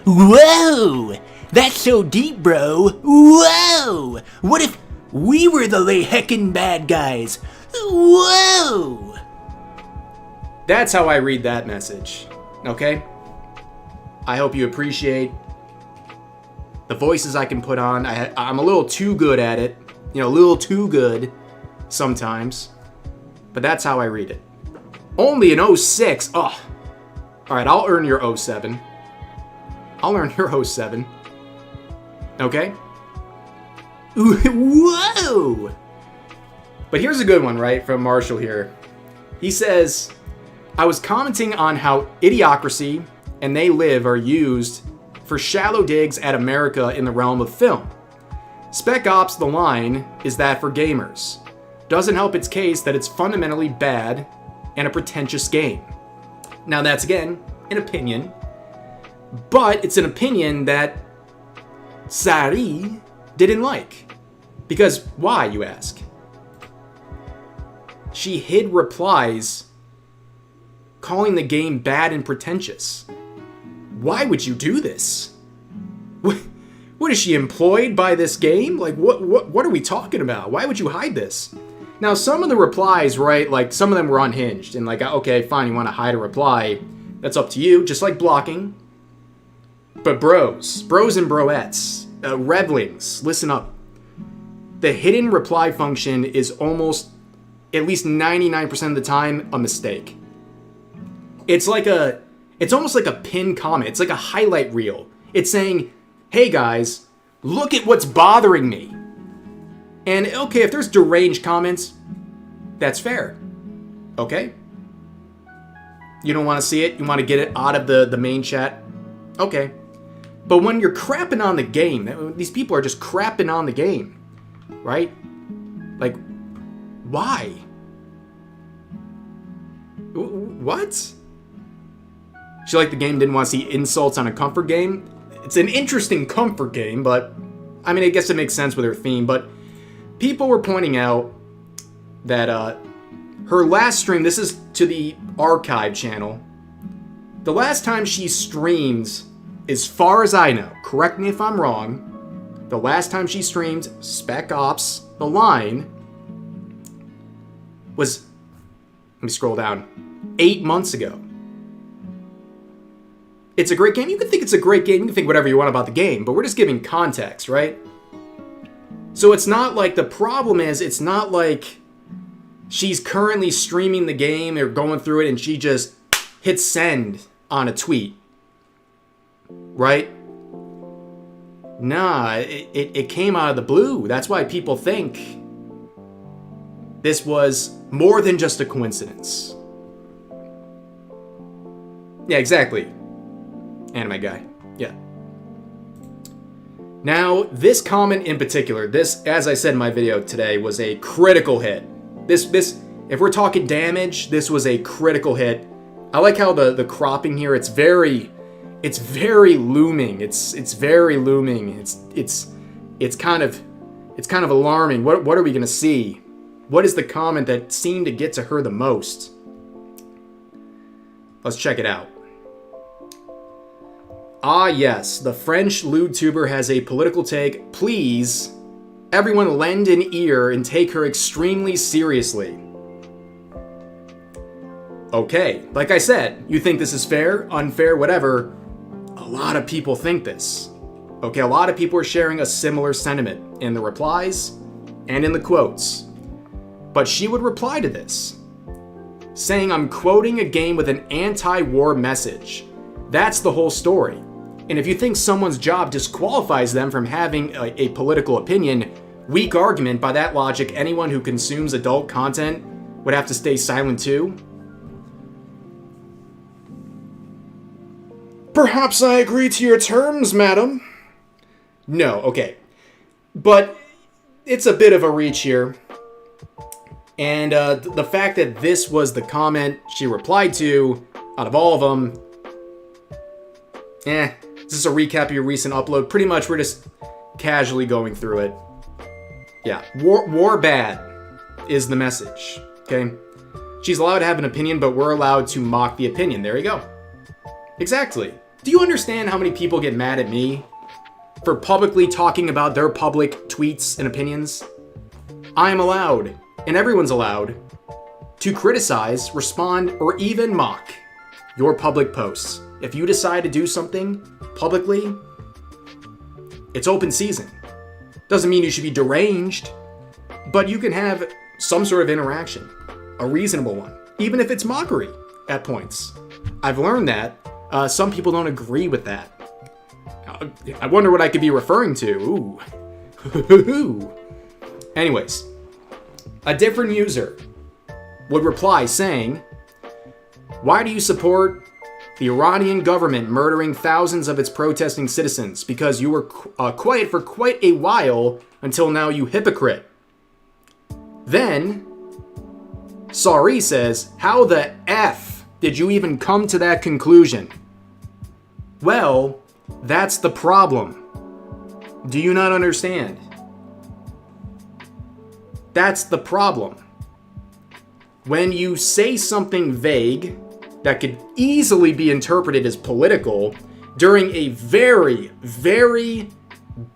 Whoa! That's so deep, bro. Whoa! What if we were the heckin' bad guys? Whoa! That's how I read that message, okay? I hope you appreciate the voices I can put on. I'm a little too good at it. You know, a little too good sometimes. But that's how I read it. Only an 06. Oh. Alright, I'll earn your 07. I'll earn your 07. Okay? Whoa! But here's a good one, right, from Marshall here. He says, I was commenting on how Idiocracy and They Live are used for shallow digs at America in the realm of film. Spec Ops: The Line is that for gamers. Doesn't help its case that it's fundamentally bad and a pretentious game. Now that's, again, an opinion, but it's an opinion that Saruei didn't like. Because why, you ask? She hid replies calling the game bad and pretentious. Why would you do this? What is she employed by this game? Like, what are we talking about? Why would you hide this? Now, some of the replies, right, like, some of them were unhinged. And like, okay, fine, you want to hide a reply. That's up to you, just like blocking. But bros and broettes, revlings, listen up. The hidden reply function is almost, at least 99% of the time, a mistake. It's almost like a pinned comment. It's like a highlight reel. It's saying, hey guys, look at what's bothering me. And okay, if there's deranged comments, that's fair. Okay? You don't want to see it? You want to get it out of the main chat? Okay. But when you're crapping on the game, these people are just crapping on the game, right? Like, why? What? She liked the game, didn't want to see insults on a comfort game. It's an interesting comfort game, but I mean, I guess it makes sense with her theme. But people were pointing out that her last stream, this is to the archive channel, the last time she streamed, as far as I know, correct me if I'm wrong, the last time she streamed Spec Ops: The Line was, let me scroll down, 8 months ago. It's a great game. You can think it's a great game. You can think whatever you want about the game, but we're just giving context, right? So it's not like, the problem is, it's not like she's currently streaming the game or going through it and she just hits send on a tweet, right? Nah, it came out of the blue. That's why people think this was more than just a coincidence. Yeah, exactly. Anime guy. Yeah. Now, this comment in particular, this, as I said in my video today, was a critical hit. This, if we're talking damage, this was a critical hit. I like how the cropping here, it's very looming. It's very looming. It's kind of alarming. What are we gonna see? What is the comment that seemed to get to her the most? Let's check it out. Ah yes, the French Vtuber has a political take. Please, everyone lend an ear and take her extremely seriously. Okay, like I said, you think this is fair, unfair, whatever. A lot of people think this. Okay, a lot of people are sharing a similar sentiment in the replies and in the quotes. But she would reply to this, saying, I'm quoting a game with an anti-war message. That's the whole story. And if you think someone's job disqualifies them from having a political opinion, weak argument, by that logic, anyone who consumes adult content would have to stay silent too. Perhaps I agree to your terms, madam. No, okay. But it's a bit of a reach here. And the fact that this was the comment she replied to, out of all of them, this is a recap of your recent upload. Pretty much, we're just casually going through it. Yeah, war bad is the message, okay? She's allowed to have an opinion, but we're allowed to mock the opinion. There you go. Exactly. Do you understand how many people get mad at me for publicly talking about their public tweets and opinions? I am allowed, and everyone's allowed, to criticize, respond, or even mock your public posts. If you decide to do something publicly, it's open season. Doesn't mean you should be deranged, but you can have some sort of interaction, a reasonable one, even if it's mockery at points. I've learned that. Some people don't agree with that. I wonder what I could be referring to. Ooh. Anyways, A different user would reply saying, "Why do you support the Iranian government murdering thousands of its protesting citizens? Because you were quiet for quite a while until now, you hypocrite." Then, Saruei says, "How the F did you even come to that conclusion?" Well, that's the problem. Do you not understand? That's the problem. When you say something vague that could easily be interpreted as political during a very, very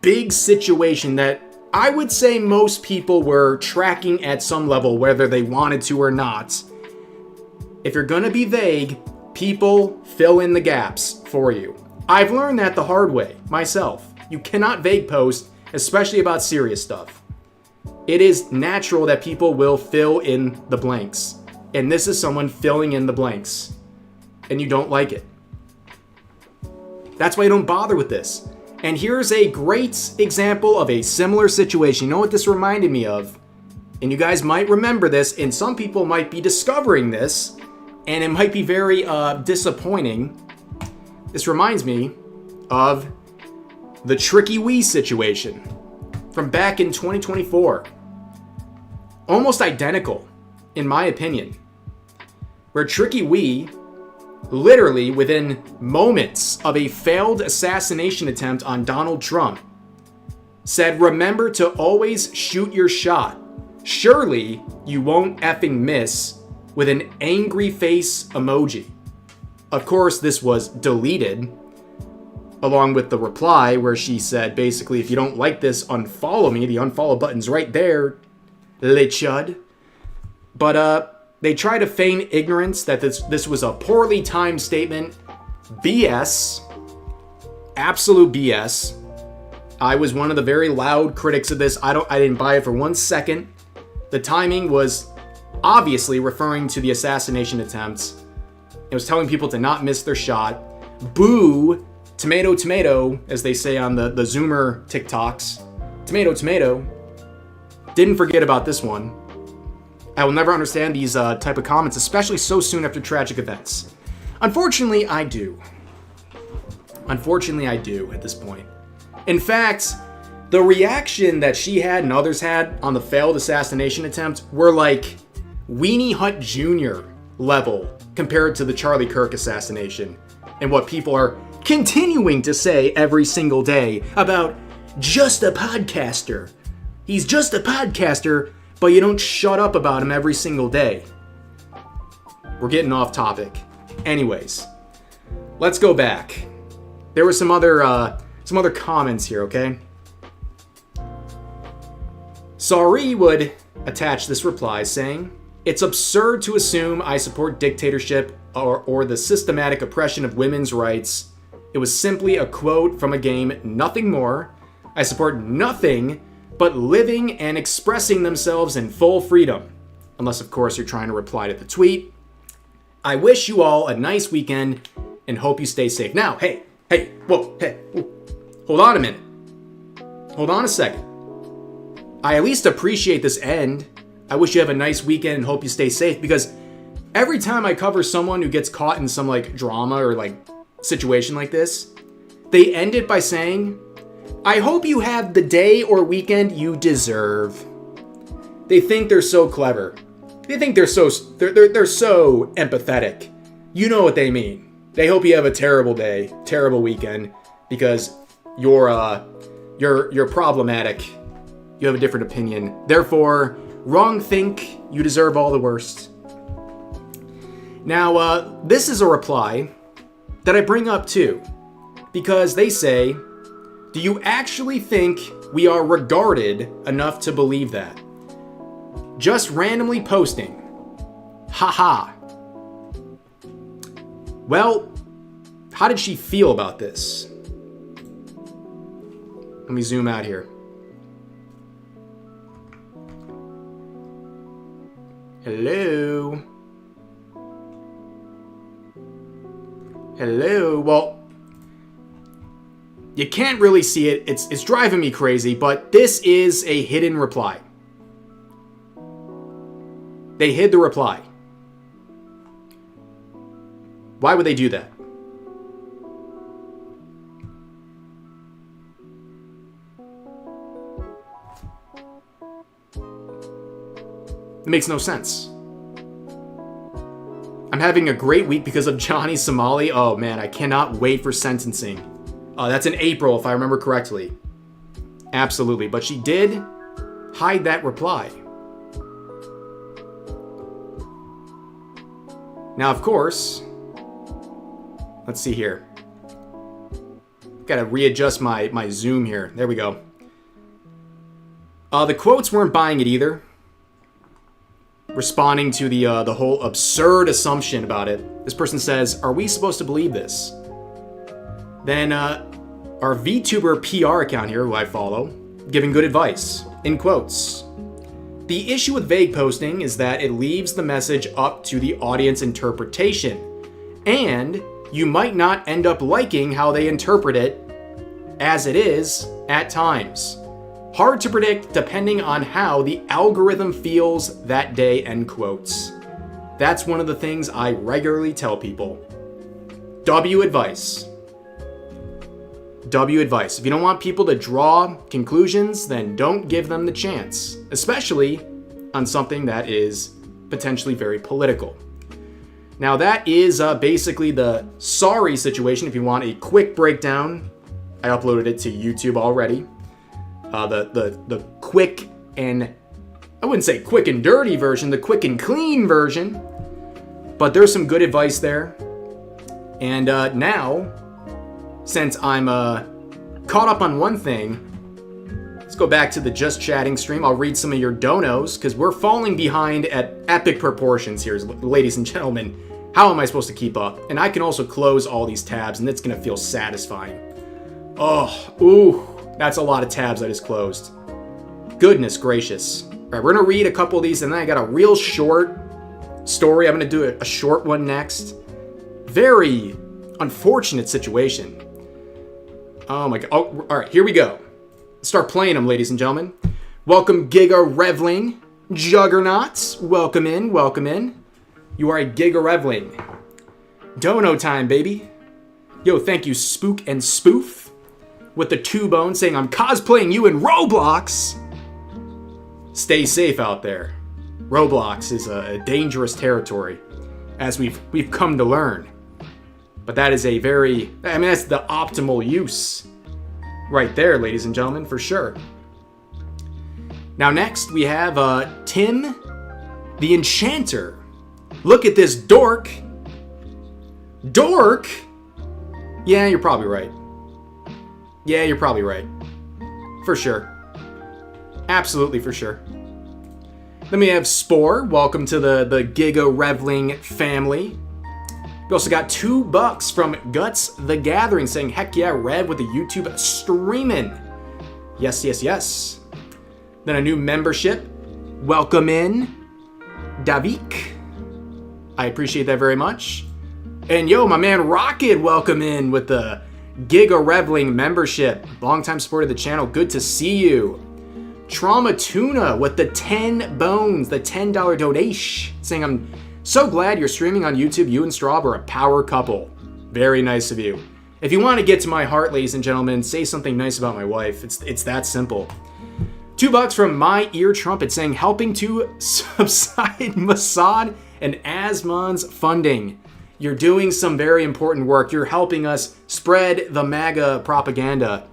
big situation that I would say most people were tracking at some level, whether they wanted to or not. If you're gonna be vague, people fill in the gaps for you. I've learned that the hard way, myself. You cannot vague post, especially about serious stuff. It is natural that people will fill in the blanks. And this is someone filling in the blanks. And you don't like it. That's why you don't bother with this. And here's a great example of a similar situation. You know what this reminded me of? And you guys might remember this, and some people might be discovering this, and it might be very disappointing. This reminds me of the Tricky Wii situation from back in 2024. Almost identical, in my opinion. Where Tricky Wii, literally within moments of a failed assassination attempt on Donald Trump, said, "Remember to always shoot your shot. Surely you won't effing miss," with an angry face emoji. Of course, this was deleted, along with the reply where she said, basically, "If you don't like this, unfollow me." The unfollow button's right there, le chud. But they try to feign ignorance that this was a poorly timed statement. BS. Absolute BS. I was one of the very loud critics of this. I didn't buy it for 1 second. The timing was obviously referring to the assassination attempts. It was telling people to not miss their shot. Boo, tomato, tomato, as they say on the Zoomer TikToks. Tomato, tomato. Didn't forget about this one. I will never understand these type of comments, especially so soon after tragic events. Unfortunately, I do. Unfortunately, I do at this point. In fact, the reaction that she had and others had on the failed assassination attempt were like Weenie Hut Jr. level compared to the Charlie Kirk assassination and what people are continuing to say every single day about just a podcaster. He's just a podcaster, but you don't shut up about him every single day. We're getting off topic. Anyways, let's go back. There were some other comments here, okay? Saruei would attach this reply saying, "It's absurd to assume I support dictatorship or the systematic oppression of women's rights. It was simply a quote from a game, nothing more. I support nothing but living and expressing themselves in full freedom." Unless, of course, you're trying to reply to the tweet. "I wish you all a nice weekend and hope you stay safe." Now, hey, whoa. Hold on a minute. Hold on a second. I at least appreciate this end. I wish you have a nice weekend and hope you stay safe, because every time I cover someone who gets caught in some like drama or like situation like this, they end it by saying, "I hope you have the day or weekend you deserve." They think they're so clever. They think they're so empathetic. You know what they mean. They hope you have a terrible day, terrible weekend, because you're problematic. You have a different opinion. Therefore, wrong think, you deserve all the worst. Now, this is a reply that I bring up too, because they say, "Do you actually think we are regarded enough to believe that? Just randomly posting. Haha." Well, how did she feel about this? Let me zoom out here. Hello? Hello? Well, you can't really see it. It's driving me crazy, but this is a hidden reply. They hid the reply. Why would they do that? It makes no sense. I'm having a great week because of Johnny Somali. Oh man, I cannot wait for sentencing. That's in April, if I remember correctly. Absolutely, but she did hide that reply. Now, of course, let's see here. Gotta readjust my zoom here. There we go. The quotes weren't buying it either. Responding to the whole absurd assumption about it. This person says, "Are we supposed to believe this?" Then our Vtuber PR account here, who I follow, giving good advice, in quotes. "The issue with vague posting is that it leaves the message up to the audience interpretation, and you might not end up liking how they interpret it as it is at times. Hard to predict depending on how the algorithm feels that day," end quotes. That's one of the things I regularly tell people. W advice. W advice. If you don't want people to draw conclusions, then don't give them the chance, especially on something that is potentially very political. Now that is basically the Saruei situation. If you want a quick breakdown, I uploaded it to YouTube already. The quick and, I wouldn't say quick and dirty version, the quick and clean version. But there's some good advice there. And now, since I'm caught up on one thing, let's go back to the Just Chatting stream. I'll read some of your donos, because we're falling behind at epic proportions here, ladies and gentlemen. How am I supposed to keep up? And I can also close all these tabs, and it's going to feel satisfying. Oh, ooh, that's a lot of tabs I just closed. Goodness gracious. All right, we're going to read a couple of these, and then I got a real short story. I'm going to do a short one next. Very unfortunate situation. Oh my god. Oh, all right, here we go. Start playing them, ladies and gentlemen. Welcome, Giga Revling. Juggernauts, welcome in, welcome in. You are a Giga Revling. Dono time, baby. Yo, thank you, Spook and Spoof. With the 2 bones saying, "I'm cosplaying you in Roblox." Stay safe out there. Roblox is a dangerous territory, as we've come to learn. But that is that's the optimal use right there, ladies and gentlemen, for sure. Now next, we have Tim the Enchanter. Look at this dork. Dork? Yeah, you're probably right. Yeah, you're probably right. For sure. Absolutely for sure. Then we have Spore. Welcome to the Giga Revling family. We also got $2 from Guts the Gathering saying, "Heck yeah, Rev with the YouTube streaming." Yes, yes, yes. Then a new membership. Welcome in, Davik. I appreciate that very much. And yo, my man Rocket, welcome in with the Giga Revling membership. Longtime supporter of the channel. Good to see you. Trauma Tuna with the 10 bones, the $10 donation, saying, "I'm so glad you're streaming on YouTube. You and Straub are a power couple." Very nice of you. If you want to get to my heart, ladies and gentlemen, say something nice about my wife. It's that simple. $2 from My Ear Trumpet saying, "Helping to subside Mossad and Asmon's funding. You're doing some very important work. You're helping us spread the MAGA propaganda."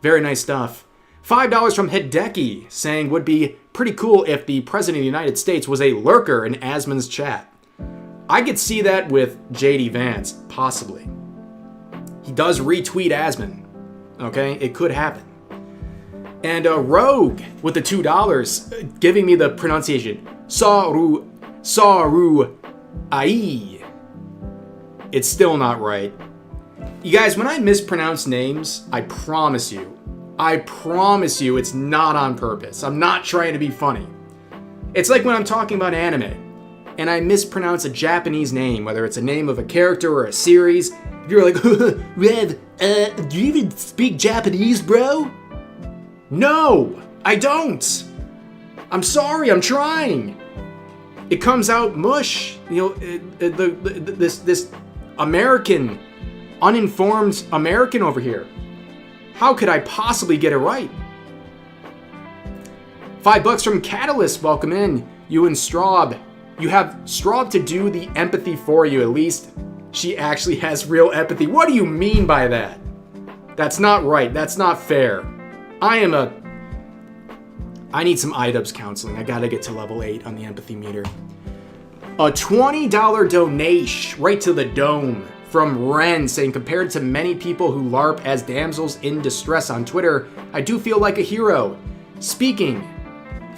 Very nice stuff. $5 from Hideki saying, "Would be pretty cool if the President of the United States was a lurker in Asmon's chat." I could see that with JD Vance, possibly. He does retweet Asmon. Okay, it could happen. And Rogue with the $2 giving me the pronunciation. Saruei. It's still not right. You guys, when I mispronounce names, I promise you it's not on purpose. I'm not trying to be funny. It's like when I'm talking about anime and I mispronounce a Japanese name, whether it's a name of a character or a series. If you're like, "Rev, do you even speak Japanese, bro?" No, I don't. I'm sorry, I'm trying. It comes out mush. You know, this American, uninformed American over here. How could I possibly get it right? $5 from Catalyst. Welcome in, you and Straub. You have Straub to do the empathy for you. At least she actually has real empathy. What do you mean by that? That's not right. That's not fair. I need some IDubbbz counseling. I gotta get to level 8 on the empathy meter. A $20 donation right to the dome from Ren, saying, compared to many people who LARP as damsels in distress on Twitter, I do feel like a hero. Speaking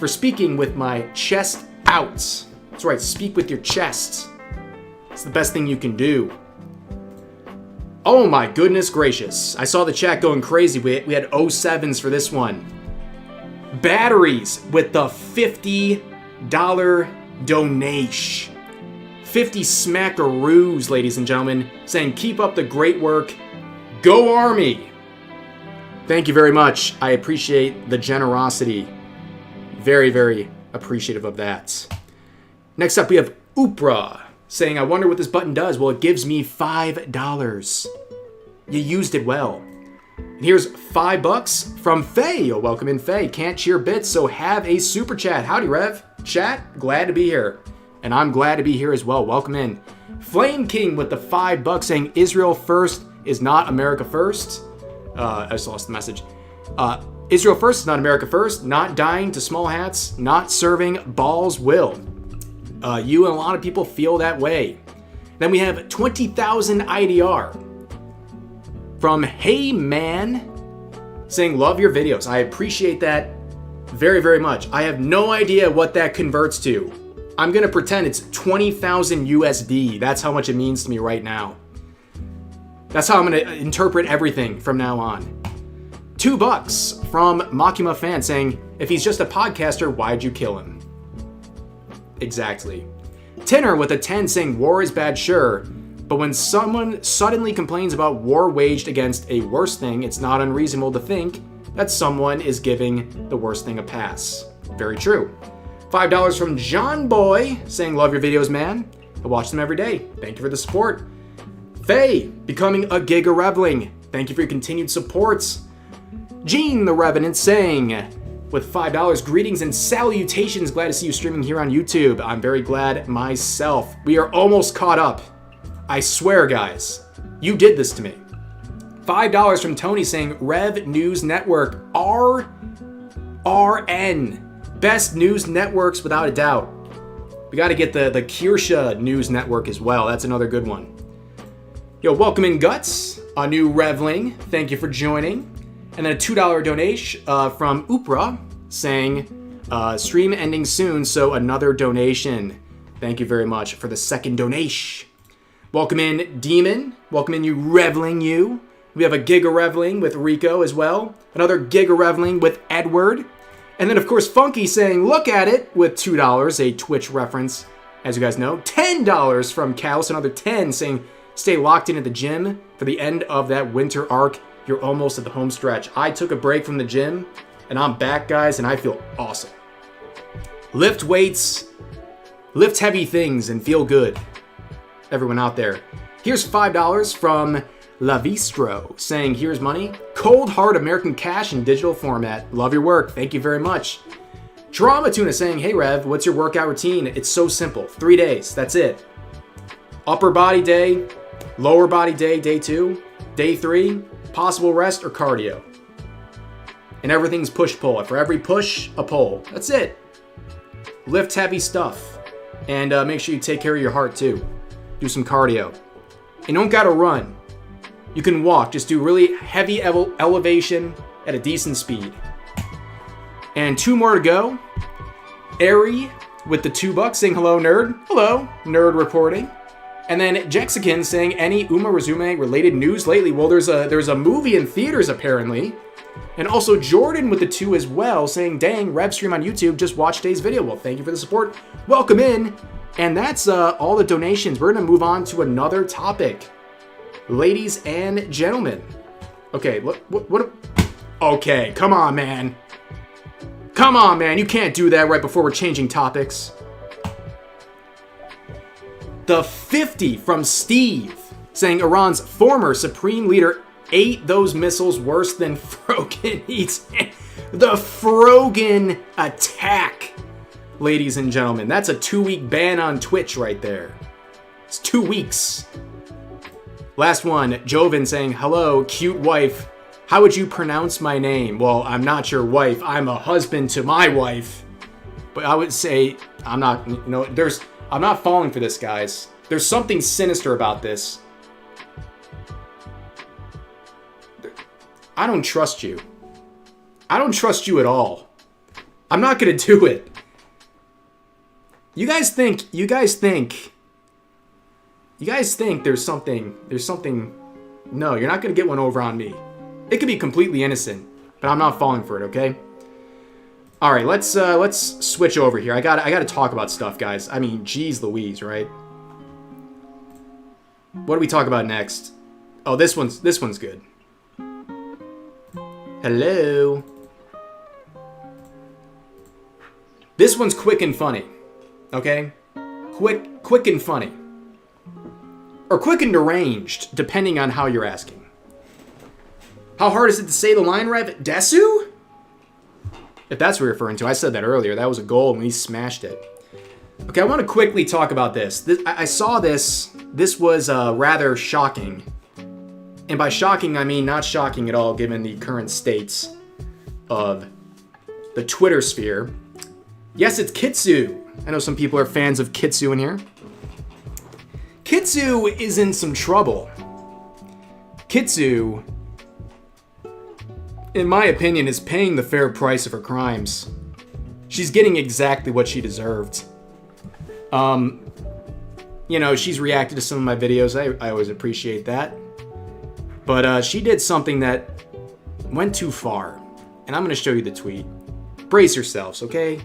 with my chest out. That's right, speak with your chest. It's the best thing you can do. Oh my goodness gracious. I saw the chat going crazy. We had 07s for this one. Batteries with the $50 donation. 50 smackaroos, ladies and gentlemen, saying keep up the great work. Go Army! Thank you very much. I appreciate the generosity. Very, very appreciative of that. Next up, we have Oprah saying, I wonder what this button does. Well, it gives me $5. You used it well. And here's $5 from Faye. Oh, welcome in, Faye. Can't cheer bits, so have a super chat. Howdy, Rev. Chat, glad to be here. And I'm glad to be here as well. Welcome in. Flame King with the $5 saying, Israel first is not America first. I just lost the message. Israel first is not America first. Not dying to small hats. Not serving balls will. You and a lot of people feel that way. Then we have 20,000 IDR from Hey Man saying, love your videos. I appreciate that very, very much. I have no idea what that converts to. I'm going to pretend it's 20,000 USD. That's how much it means to me right now. That's how I'm going to interpret everything from now on. $2 from Makima Fan saying, if he's just a podcaster, why'd you kill him? Exactly. Tinner with a 10 saying, war is bad, sure, but when someone suddenly complains about war waged against a worse thing, it's not unreasonable to think that someone is giving the worst thing a pass. Very true. $5 from John Boy saying, love your videos, man. I watch them every day. Thank you for the support. Faye, becoming a Giga Reveling. Thank you for your continued support. Gene the Revenant saying, with $5, greetings and salutations. Glad to see you streaming here on YouTube. I'm very glad myself. We are almost caught up. I swear, guys, you did this to me. $5 from Tony saying, Rev News Network, RN. Best news networks without a doubt. We got to get the Kirsha News Network as well. That's another good one. Yo, welcome in Guts, a new Revling. Thank you for joining. And then a $2 donation from Oprah saying, stream ending soon, so another donation. Thank you very much for the second donation. Welcome in Demon. Welcome in you Reveling you. We have a Giga Reveling with Rico as well. Another Giga Reveling with Edward. And then, of course, Funky saying, look at it, with $2, a Twitch reference, as you guys know. $10 from Callus, another 10 saying, stay locked in at the gym for the end of that winter arc. You're almost at the home stretch. I took a break from the gym, and I'm back, guys, and I feel awesome. Lift weights, lift heavy things, and feel good. Everyone out there. Here's $5 from Lavistro saying, here's money. Cold hard American cash in digital format. Love your work. Thank you very much. Drama Tuna saying, hey Rev, what's your workout routine? It's so simple. 3 days. That's it. Upper body day, lower body day, day 2, day 3, possible rest or cardio. And everything's push-pull. For every push, a pull. That's it. Lift heavy stuff. And make sure you take care of your heart too. Do some cardio. And don't gotta run. You can walk. Just do really heavy elevation at a decent speed. And 2 more to go. Airy with the $2 saying hello, nerd. Hello, nerd reporting. And then Jexican saying, any Uma Resume related news lately? Well, there's a movie in theaters apparently. And also Jordan with the 2 as well saying, dang, Rev stream on YouTube, just watch today's video. Well, thank you for the support. Welcome in. And that's all the donations. We're going to move on to another topic. Ladies and gentlemen. Okay, what? Okay, come on, man. Come on, man. You can't do that right before we're changing topics. The 50 from Steve, saying Iran's former supreme leader ate those missiles worse than Frogan eats. The Frogan attack, ladies and gentlemen. That's a 2-week ban on Twitch right there. It's 2 weeks. Last one, Joven saying, hello, cute wife. How would you pronounce my name? Well, I'm not your wife. I'm a husband to my wife. But I would say, I'm not falling for this, guys. There's something sinister about this. I don't trust you. I don't trust you at all. I'm not gonna do it. You guys think there's something. No, you're not gonna get one over on me. It could be completely innocent, but I'm not falling for it, okay? All right, let's switch over here. I gotta talk about stuff, guys. I mean, geez Louise, right? What do we talk about next? Oh, this one's good. Hello. This one's quick and funny, okay? Quick and funny. Or quick and deranged, depending on how you're asking. How hard is it to say the line, Rev? Desu? If that's what you're referring to, I said that earlier. That was a goal and we smashed it. Okay, I want to quickly talk about this. I saw this. This was rather shocking. And by shocking, I mean not shocking at all given the current states of the Twitter sphere. Yes, it's Kitsu. I know some people are fans of Kitsu in here. Kitsu is in some trouble. Kitsu, in my opinion, is paying the fair price of her crimes. She's getting exactly what she deserved. You know, she's reacted to some of my videos. I always appreciate that. But she did something that went too far. And I'm going to show you the tweet. Brace yourselves, okay?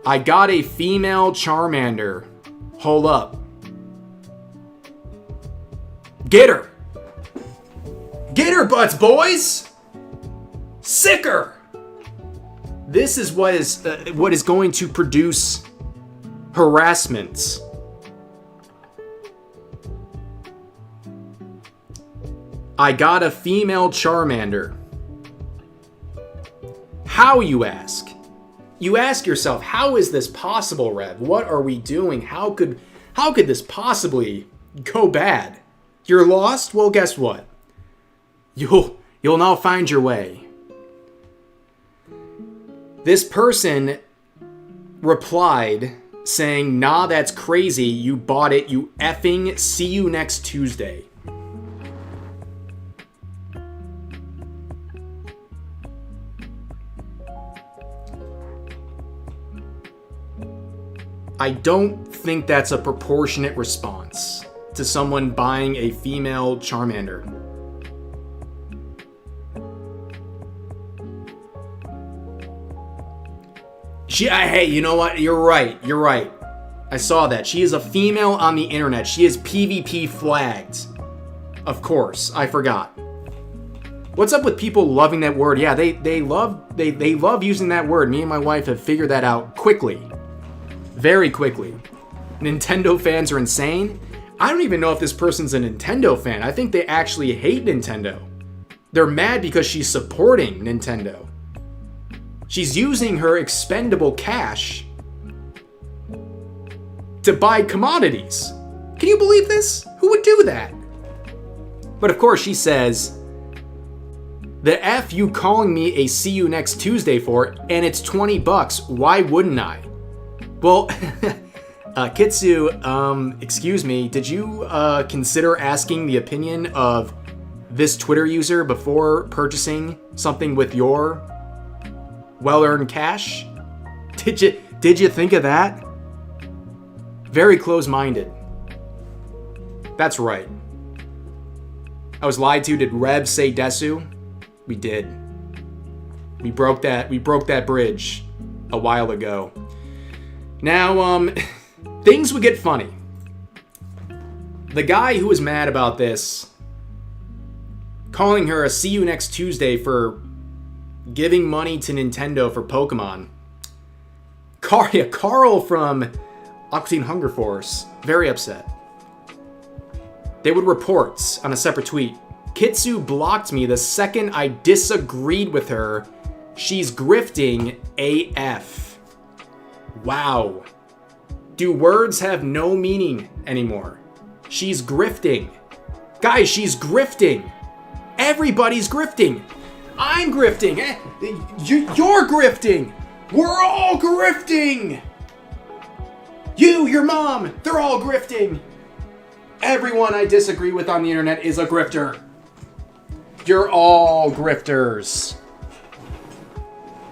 I got a female Charmander. Hold up. Get her! Get her butts, boys! Sicker! This is what is going to produce harassment. I got a female Charmander. How, you ask? You ask yourself, how is this possible, Rev? What are we doing? How could this possibly go bad? You're lost? Well, guess what? You'll now find your way. This person replied saying, nah, that's crazy. You bought it. You effing see you next Tuesday. I don't think that's a proportionate response to someone buying a female Charmander. Hey, you know what? You're right. I saw that. She is a female on the internet. She is PvP flagged. Of course, I forgot. What's up with people loving that word? Yeah, they love using that word. Me and my wife have figured that out quickly. Very quickly. Nintendo fans are insane. I don't even know if this person's a Nintendo fan. I think they actually hate Nintendo. They're mad because she's supporting Nintendo. She's using her expendable cash to buy commodities. Can you believe this? Who would do that? But of course she says, the F you calling me a see you next Tuesday for, and it's $20, why wouldn't I? Well, Kitsu, excuse me, did you consider asking the opinion of this Twitter user before purchasing something with your well-earned cash? Did you think of that? Very close-minded. That's right. I was lied to. Did Reb say Desu? We did. We broke that bridge a while ago. Now, things would get funny. The guy who was mad about this, calling her a see you next Tuesday for giving money to Nintendo for Pokemon. Carl from Aqua Teen Hunger Force, very upset. They would report on a separate tweet, Kitsu blocked me the second I disagreed with her. She's grifting AF. Wow. Do words have no meaning anymore? She's grifting. Guys, she's grifting. Everybody's grifting. I'm grifting. You're grifting. We're all grifting. Your mom, they're all grifting. Everyone I disagree with on the internet is a grifter. You're all grifters.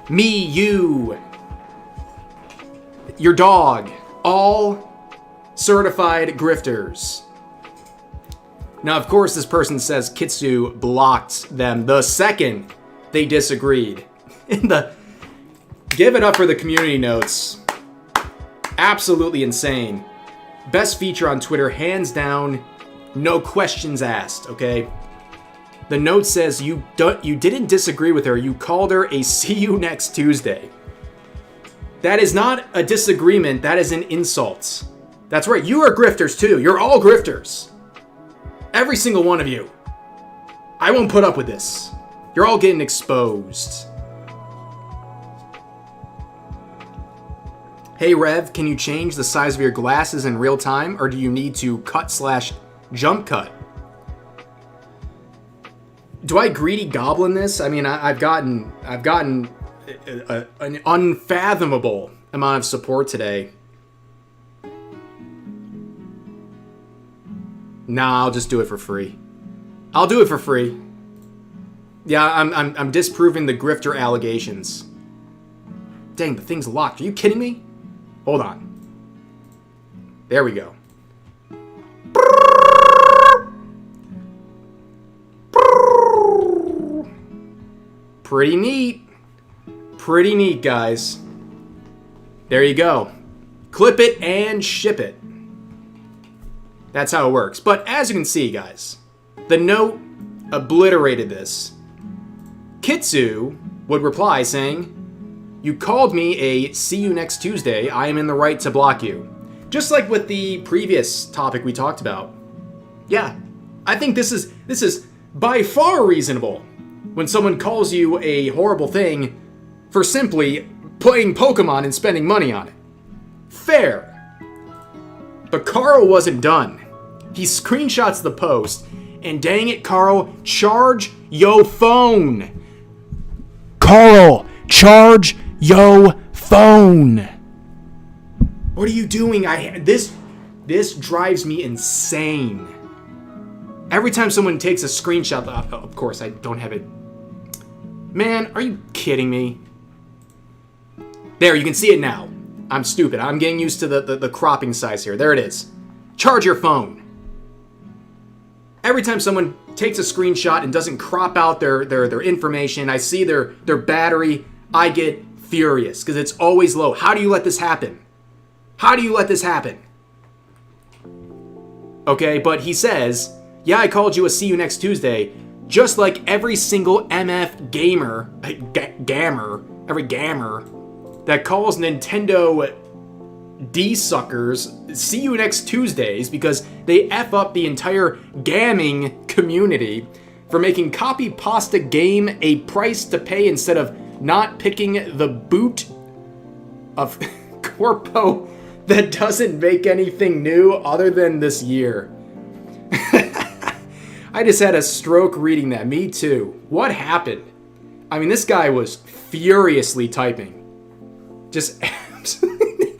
Me, you, your dog, all certified grifters. Now, of course, this person says Kitsu blocked them the second they disagreed. Give it up for the community notes. Absolutely insane. Best feature on Twitter, hands down, no questions asked, okay? The note says you didn't disagree with her, you called her a see you next Tuesday. That is not a disagreement, that is an insult. That's right, you are grifters too. You're all grifters. Every single one of you. I won't put up with this. You're all getting exposed. Hey Rev, can you change the size of your glasses in real time, or do you need to cut/jump cut? Do I greedy goblin this? I mean, I've gotten an unfathomable amount of support today. Nah, I'll just do it for free. I'll do it for free. Yeah, I'm disproving the grifter allegations. Dang, the thing's locked. Are you kidding me? Hold on. There we go. Pretty neat. Pretty neat, guys. There you go. Clip it and ship it. That's how it works. But as you can see, guys, the note obliterated this. Kitsu would reply saying, you called me a see you next Tuesday. I am in the right to block you. Just like with the previous topic we talked about. Yeah, I think this is by far reasonable when someone calls you a horrible thing for simply playing Pokemon and spending money on it. Fair. But Carl wasn't done. He screenshots the post, and dang it, Carl, charge yo phone. Carl, charge yo phone. What are you doing? This drives me insane. Every time someone takes a screenshot, of course I don't have it. Man, are you kidding me? There, you can see it now. I'm stupid. I'm getting used to the cropping size here. There it is. Charge your phone. Every time someone takes a screenshot and doesn't crop out their information, I see their battery, I get furious because it's always low. How do you let this happen? How do you let this happen? Okay, but he says, yeah, I called you a see you next Tuesday, just like every single MF gamer, every gamer that calls Nintendo D-suckers see you next Tuesdays because they F up the entire gamming community for making copy pasta game a price to pay instead of not picking the boot of Corpo that doesn't make anything new other than this year. I just had a stroke reading that. Me too. What happened? I mean, this guy was furiously typing. Just absolutely.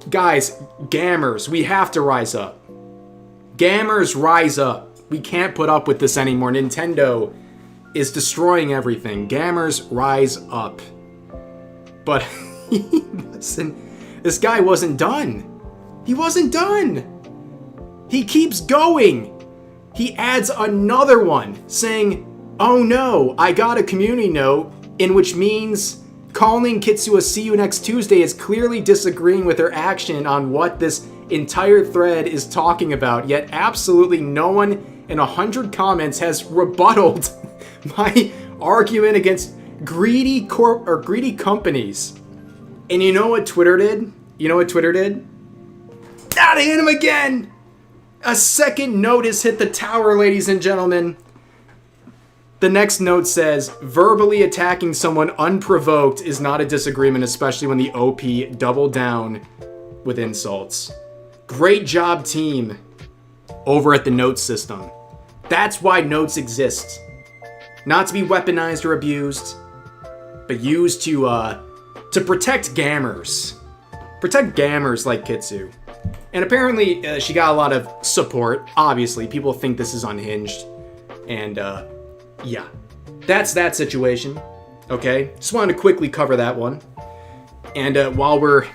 Guys, gammers, we have to rise up. Gammers, rise up. We can't put up with this anymore. Nintendo is destroying everything. Gammers, rise up. But listen, this guy wasn't done. He wasn't done. He keeps going. He adds another one saying, oh no, I got a community note in which means calling Kitsu a see you next Tuesday is clearly disagreeing with her action on what this entire thread is talking about, yet absolutely no one in 100 comments has rebutted my argument against greedy companies. And you know what Twitter did? Ah, they hit him again! A second notice hit the tower, ladies and gentlemen. The next note says, verbally attacking someone unprovoked is not a disagreement, especially when the OP doubled down with insults. Great job, team, over at the note system. That's why notes exist. Not to be weaponized or abused, but used to protect gammers. Protect gammers like Kitsu. And apparently, she got a lot of support. Obviously, people think this is unhinged. And, yeah. That's that situation. Okay? Just wanted to quickly cover that one. And, while we're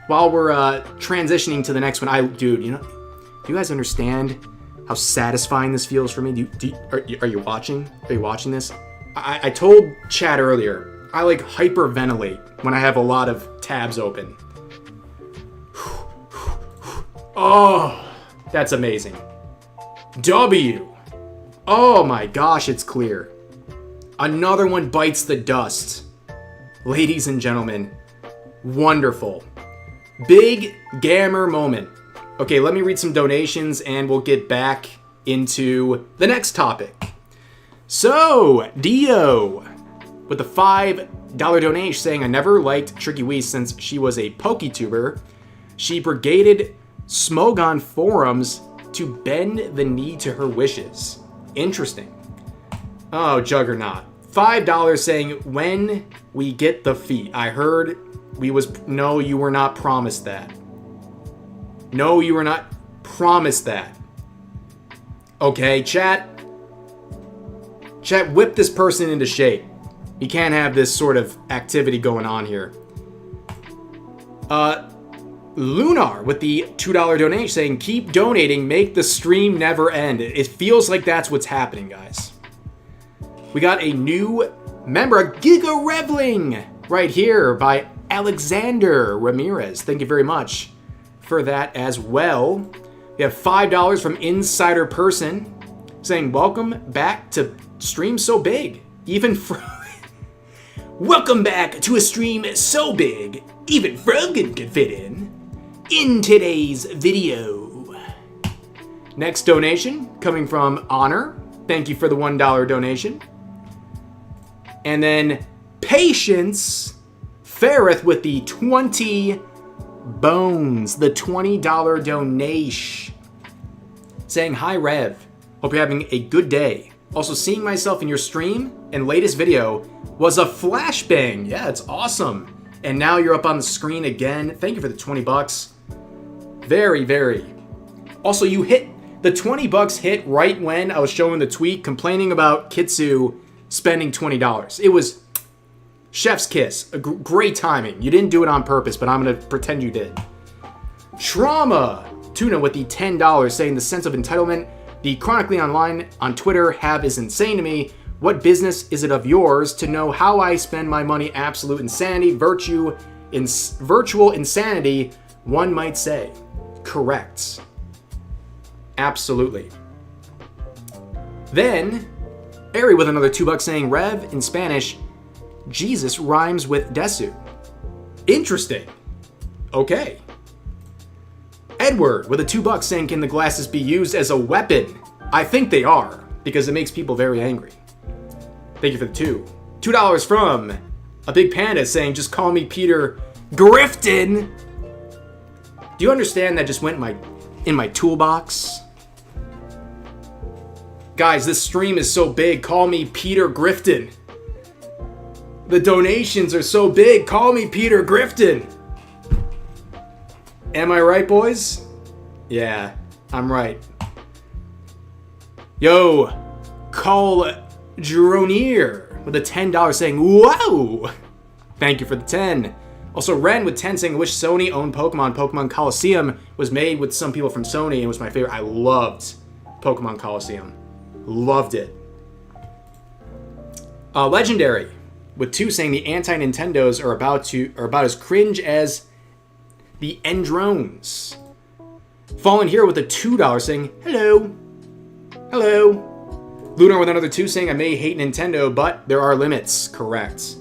transitioning to the next one, dude, you know, do you guys understand how satisfying this feels for me? Are you watching? Are you watching this? I told Chad earlier, I like hyperventilate when I have a lot of tabs open. Oh, that's amazing. W. Oh my gosh, it's clear. Another one bites the dust. Ladies and gentlemen, wonderful. Big Gammer moment. Okay, let me read some donations and we'll get back into the next topic. So, Dio, with a $5 donation saying, I never liked Tricky Wee since she was a PokeTuber. She brigaded Smogon forums to bend the knee to her wishes. Interesting. Oh, Juggernaut. $5 saying, when we get the feet. I heard no, you were not promised that. No, you were not promised that. Okay, chat, whip this person into shape. You can't have this sort of activity going on here. Lunar with the $2 donation saying, keep donating, make the stream never end. It feels like that's what's happening, guys. We got a new member, a Giga Revling, right here by Alexander Ramirez. Thank you very much for that as well. We have $5 from Insider Person saying, welcome back to Stream So Big. Welcome back to a stream so big, even Frogan could fit in today's video. Next donation coming from Honor. Thank you for the $1 donation. And then Patience Ferreth with the 20 bones, the $20 donation. Saying, hi Rev, hope you're having a good day. Also, seeing myself in your stream and latest video was a flashbang. Yeah, it's awesome. And now you're up on the screen again. Thank you for the 20 bucks. Very, very. Also, you hit the 20 bucks hit right when I was showing the tweet complaining about Kitsu spending $20. It was chef's kiss. Great timing. You didn't do it on purpose, but I'm going to pretend you did. Trauma Tuna with the $10 saying the sense of entitlement the Chronically Online on Twitter have is insane to me. What business is it of yours to know how I spend my money? Absolute insanity, virtual insanity, one might say. Correct. Absolutely. Then, Ari with another $2 saying, Rev in Spanish, Jesus rhymes with Desu. Interesting. Okay. Edward with a $2 saying, can the glasses be used as a weapon? I think they are, because it makes people very angry. Thank you for the $2 from a Big Panda saying, just call me Peter Grifton. Do you understand that just went in my toolbox? Guys, this stream is so big, call me Peter Grifton. The donations are so big, call me Peter Grifton. Am I right, boys? Yeah, I'm right. Yo, Call Jeronier with a $10 saying, whoa! Thank you for the 10. Also, Ren with 10 saying, I wish Sony owned Pokemon. Pokemon Coliseum was made with some people from Sony and it was my favorite. I loved Pokemon Coliseum. Loved it. Legendary with 2 saying the anti-Nintendos are about as cringe as the Endrones. Fallen here with a $2 saying, hello. Hello. Lunar with another 2 saying, I may hate Nintendo, but there are limits. Correct.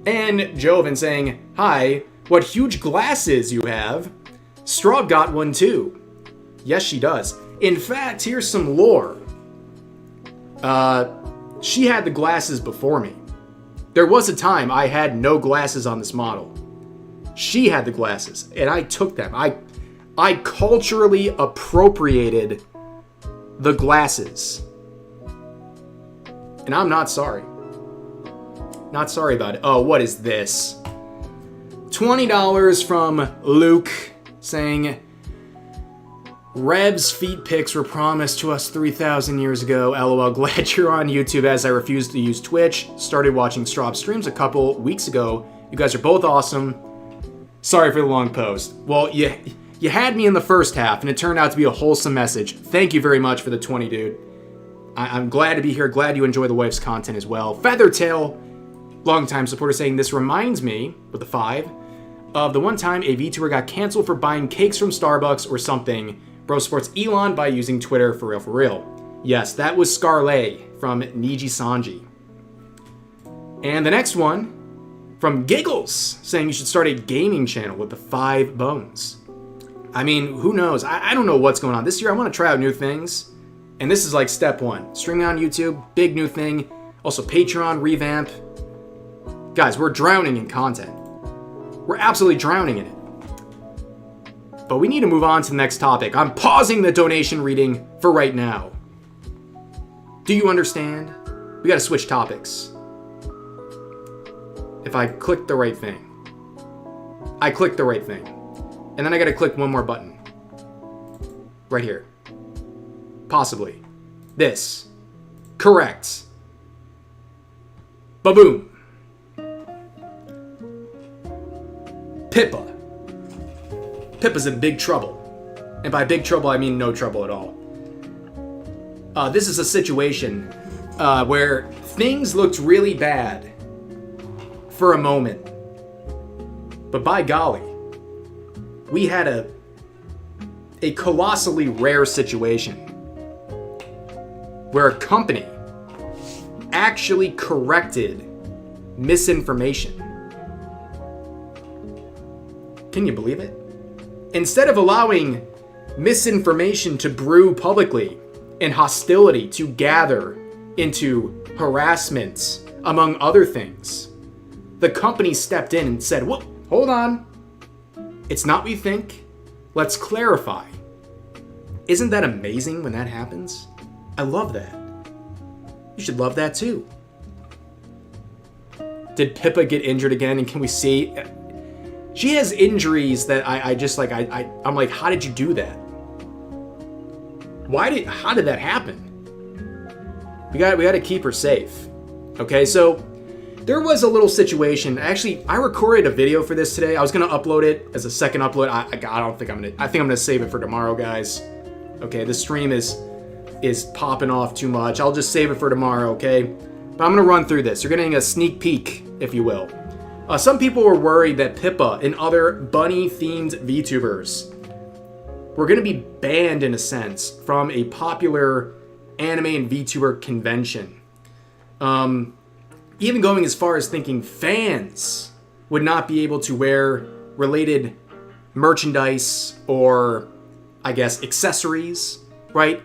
And Joven saying, hi, what huge glasses you have. Straw got one too. Yes, she does. In fact, here's some lore. She had the glasses before me. There was a time I had no glasses on this model. She had the glasses, and I took them. I culturally appropriated the glasses. And I'm not sorry. Not sorry about it. Oh, what is this? $20 from Luke saying, Rev's feet pics were promised to us 3,000 years ago. LOL, glad you're on YouTube as I refuse to use Twitch. Started watching Straub streams a couple weeks ago. You guys are both awesome. Sorry for the long post. Well, you had me in the first half, and it turned out to be a wholesome message. Thank you very much for the 20, dude. I'm glad to be here. Glad you enjoy the wife's content as well. Feathertail, longtime supporter, saying, this reminds me, with the 5, of the one time a VTuber got canceled for buying cakes from Starbucks or something. Bro supports Elon by using Twitter for real, for real. Yes, that was Scarlet from Niji Sanji. And the next one, from Giggles, saying you should start a gaming channel with the 5 bones. I mean, who knows? I don't know what's going on. This year, I want to try out new things. And this is like step 1. Streaming on YouTube, big new thing. Also, Patreon, revamp. Guys, we're drowning in content. We're absolutely drowning in it. But we need to move on to the next topic. I'm pausing the donation reading for right now. Do you understand? We gotta switch topics. If I click the right thing. I clicked the right thing. And then I gotta click one more button. Right here. Possibly. This. Correct. Ba-boom. Pippa. Pippa's in big trouble. And by big trouble, I mean no trouble at all. This is a situation where things looked really bad for a moment. But by golly, we had a colossally rare situation where a company actually corrected misinformation. Can you believe it? Instead of allowing misinformation to brew publicly and hostility to gather into harassment, among other things, the company stepped in and said, whoa, hold on. It's not what you think. Let's clarify. Isn't that amazing when that happens? I love that. You should love that too. Did Pippa get injured again? And can we see? She has injuries that I'm like, how did you do that? How did that happen? We got to keep her safe. Okay, so there was a little situation. Actually, I recorded a video for this today. I was gonna upload it as a second upload. I think I'm gonna save it for tomorrow, guys. Okay, the stream is popping off too much. I'll just save it for tomorrow, okay? But I'm gonna run through this. You're getting a sneak peek, if you will. Some people were worried that Pippa and other bunny-themed VTubers were going to be banned, in a sense, from a popular anime and VTuber convention. Even going as far as thinking fans would not be able to wear related merchandise or, I guess, accessories, right?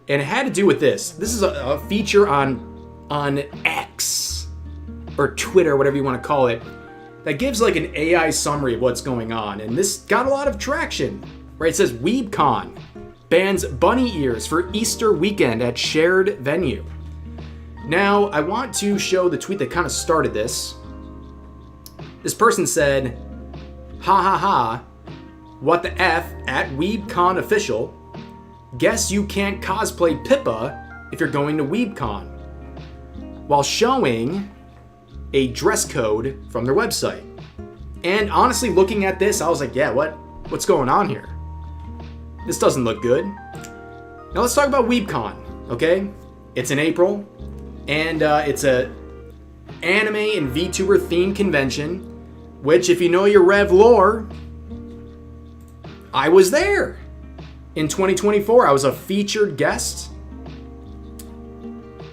And it had to do with this. This is a feature on X, or Twitter, whatever you want to call it, that gives like an AI summary of what's going on. And this got a lot of traction, right? It says Weebcon bans bunny ears for Easter weekend at shared venue. Now, I want to show the tweet that kind of started this. This person said, ha ha ha, what the F at Weebcon official. Guess you can't cosplay Pippa if you're going to Weebcon. While showing a dress code from their website. And honestly, looking at this, I was like, yeah, what's going on here? This doesn't look good. Now let's talk about Weebcon, okay? It's in April, and it's a anime and VTuber themed convention, which, if you know your Rev lore, I was there in 2024. I was a featured guest.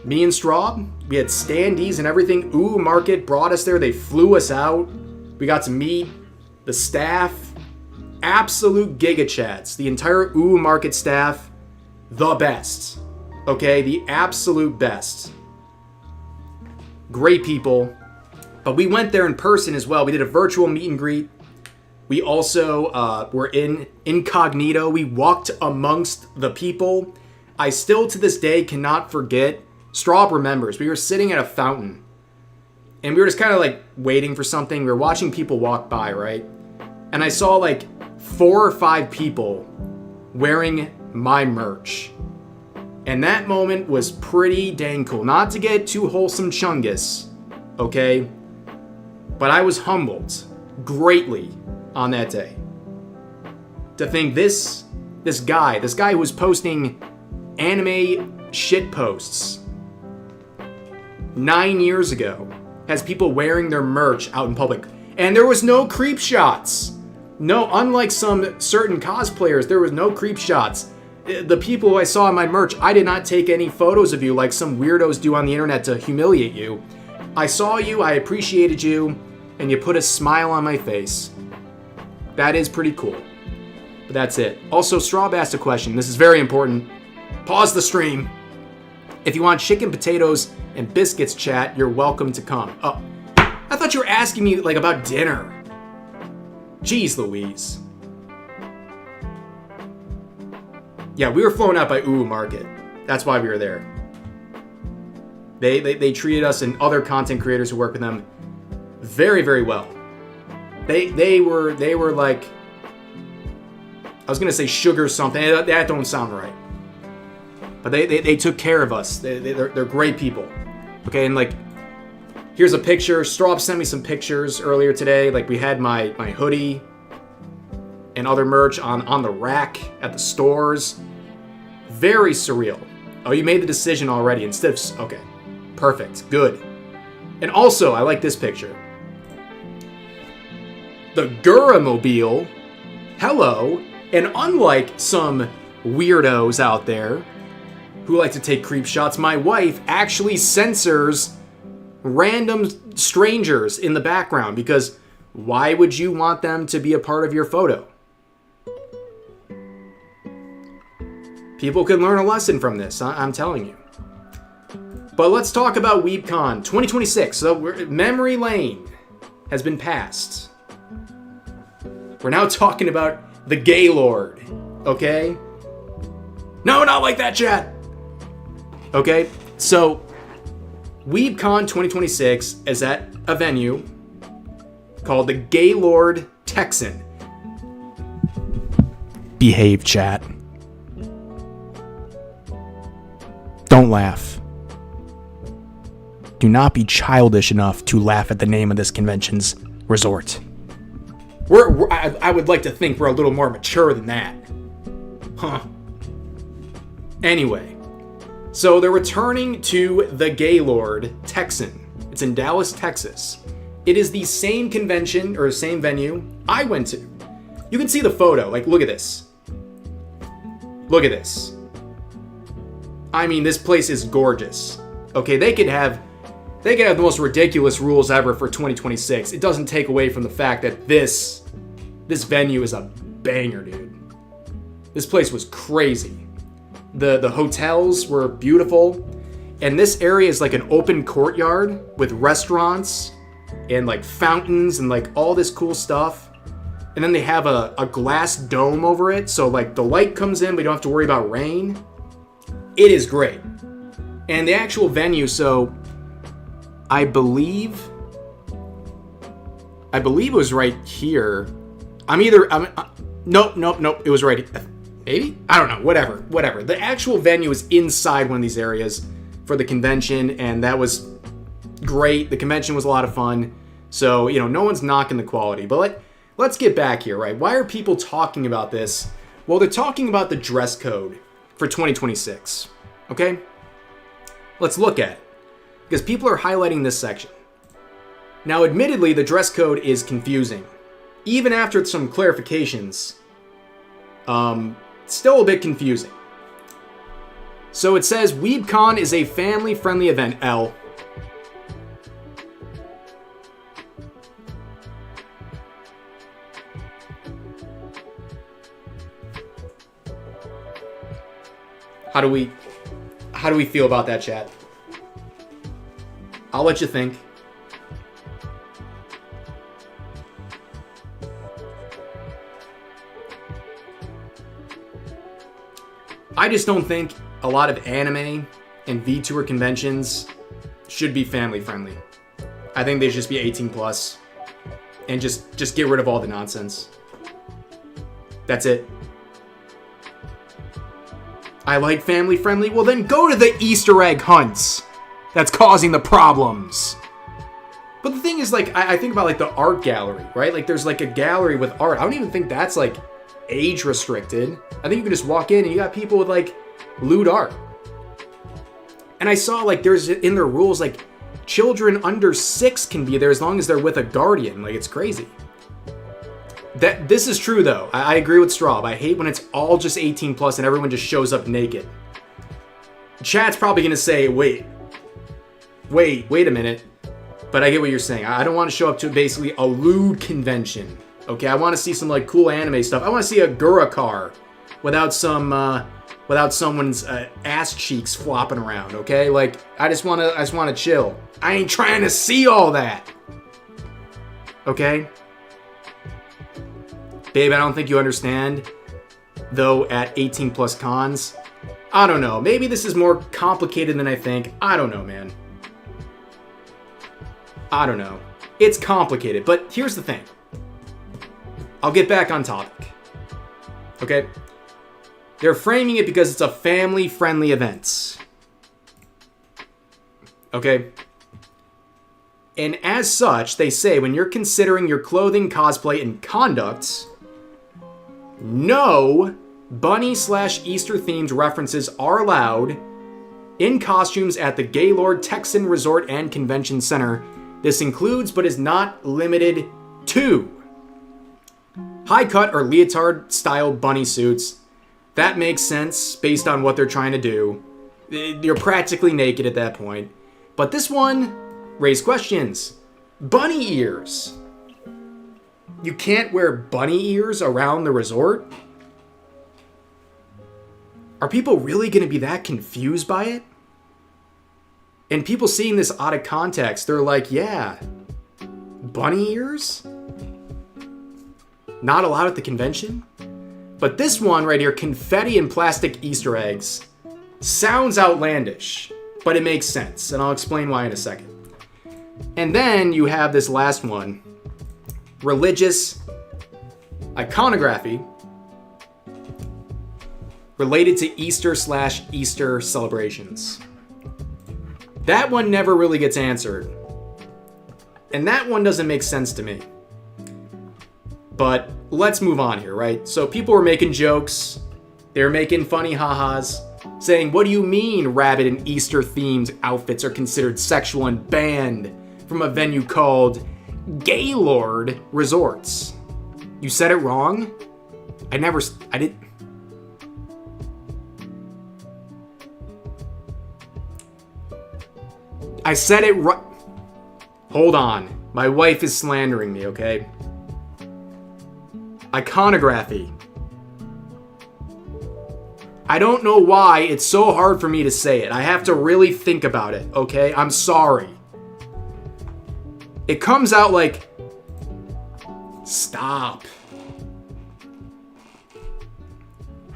Me and Straub, we had standees and everything. Ooh Market brought us there. They flew us out. We got to meet the staff. Absolute giga chats. The entire Ooh Market staff, the best. Okay, the absolute best. Great people. But we went there in person as well. We did a virtual meet and greet. We also were in incognito. We walked amongst the people. I still to this day cannot forget. Straub remembers. We were sitting at a fountain. And we were just kind of like waiting for something. We were watching people walk by, right? And I saw like 4 or 5 people wearing my merch. And that moment was pretty dang cool. Not to get too wholesome chungus, okay? But I was humbled greatly on that day. To think this guy who was posting anime shit posts 9 years ago has people wearing their merch out in public. And there was no creep shots. No, unlike some certain cosplayers, there was no creep shots. The people who I saw in my merch, I did not take any photos of you like some weirdos do on the internet to humiliate you. I saw you, I appreciated you, and you put a smile on my face. That is pretty cool. But that's it. Also, Straub asked a question. This is very important. Pause the stream. If you want chicken, potatoes, and biscuits, chat, you're welcome to come. Oh, I thought you were asking me like about dinner. Jeez Louise. Yeah, we were flown out by Ooh Market. That's why we were there. They treated us and other content creators who work with them very, very well. They were like, I was gonna say sugar something. That don't sound right. But they took care of us. They're great people. Okay, and like, here's a picture. Straub sent me some pictures earlier today. Like we had my hoodie and other merch on the rack at the stores. Very surreal. Oh, you made the decision already instead of... Okay, perfect, good. And also, I like this picture. The Gura-mobile, hello, and unlike some weirdos out there who like to take creep shots, my wife actually censors random strangers in the background because why would you want them to be a part of your photo? People can learn a lesson from this, I'm telling you. But let's talk about Weebcon 2026. So memory lane has been passed. We're now talking about the Gaylord, okay? No, not like that, chat. Okay, so Weebcon 2026 is at a venue called the Gaylord Texan. Behave, chat. Don't laugh. Do not be childish enough to laugh at the name of this convention's resort. I would like to think we're a little more mature than that. Huh. Anyway, so they're returning to the Gaylord Texan. It's in Dallas, Texas. It is the same convention, or same venue, I went to. You can see the photo, like, look at this. Look at this. I mean, this place is gorgeous. Okay, they could have the most ridiculous rules ever for 2026. It doesn't take away from the fact that this venue is a banger, dude. This place was crazy. The hotels were beautiful, and this area is like an open courtyard with restaurants and like fountains and like all this cool stuff. And then they have a glass dome over it, so like the light comes in, but you don't have to worry about rain. It is great. And the actual venue, so I believe it was right here. Nope. It was right here. Maybe? I don't know. Whatever. The actual venue is inside one of these areas for the convention, and that was great. The convention was a lot of fun. So, no one's knocking the quality. But let's get back here, right? Why are people talking about this? Well, they're talking about the dress code for 2026. Okay? Let's look at it. Because people are highlighting this section. Now, admittedly, the dress code is confusing. Even after some clarifications, still a bit confusing. So it says Weebcon is a family-friendly event, L. How do we feel about that, chat? I'll let you think. I just don't think a lot of anime and VTuber conventions should be family friendly. I think they should just be 18 plus and just get rid of all the nonsense. That's it. I like family friendly. Well, then go to the Easter egg hunts. That's causing the problems. But the thing is, like, I think about, like, the art gallery, right? Like, there's, like, a gallery with art. I don't even think that's, like, age restricted. I think you can just walk in and you got people with, like, lewd art. And I saw, like, there's in their rules, like, children under 6 can be there as long as they're with a guardian. Like, it's crazy. This is true, though. I agree with Straub. I hate when it's all just 18 plus and everyone just shows up naked. Chat's probably going to say, wait a minute. But I get what you're saying. I don't want to show up to basically a lewd convention. Okay, I want to see some like cool anime stuff. I want to see a Gura car without someone's ass cheeks flopping around. Okay, like I just want to chill. I ain't trying to see all that. Okay, babe, I don't think you understand. Though at 18 plus cons, I don't know. Maybe this is more complicated than I think. I don't know, man. I don't know. It's complicated, but here's the thing. I'll get back on topic. Okay? They're framing it because it's a family-friendly event. Okay? And as such, they say when you're considering your clothing, cosplay, and conduct, no bunny/Easter themed references are allowed in costumes at the Gaylord Texan Resort and Convention Center. This includes, but is not limited to, high-cut or leotard-style bunny suits. That makes sense based on what they're trying to do. You're practically naked at that point. But this one raised questions. Bunny ears. You can't wear bunny ears around the resort? Are people really going to be that confused by it? And people seeing this out of context, they're like, yeah, bunny ears? Not allowed at the convention? But this one right here, confetti and plastic Easter eggs, sounds outlandish, but it makes sense. And I'll explain why in a second. And then you have this last one, religious iconography related to Easter/Easter celebrations. That one never really gets answered. And that one doesn't make sense to me. But let's move on here, right? So people were making jokes. They were making funny ha-has, saying, what do you mean rabbit and Easter-themed outfits are considered sexual and banned from a venue called Gaylord Resorts? You said it wrong? I didn't... I said it right. Hold on. My wife is slandering me, okay? Iconography. I don't know why it's so hard for me to say it. I have to really think about it, okay? I'm sorry. It comes out like... Stop.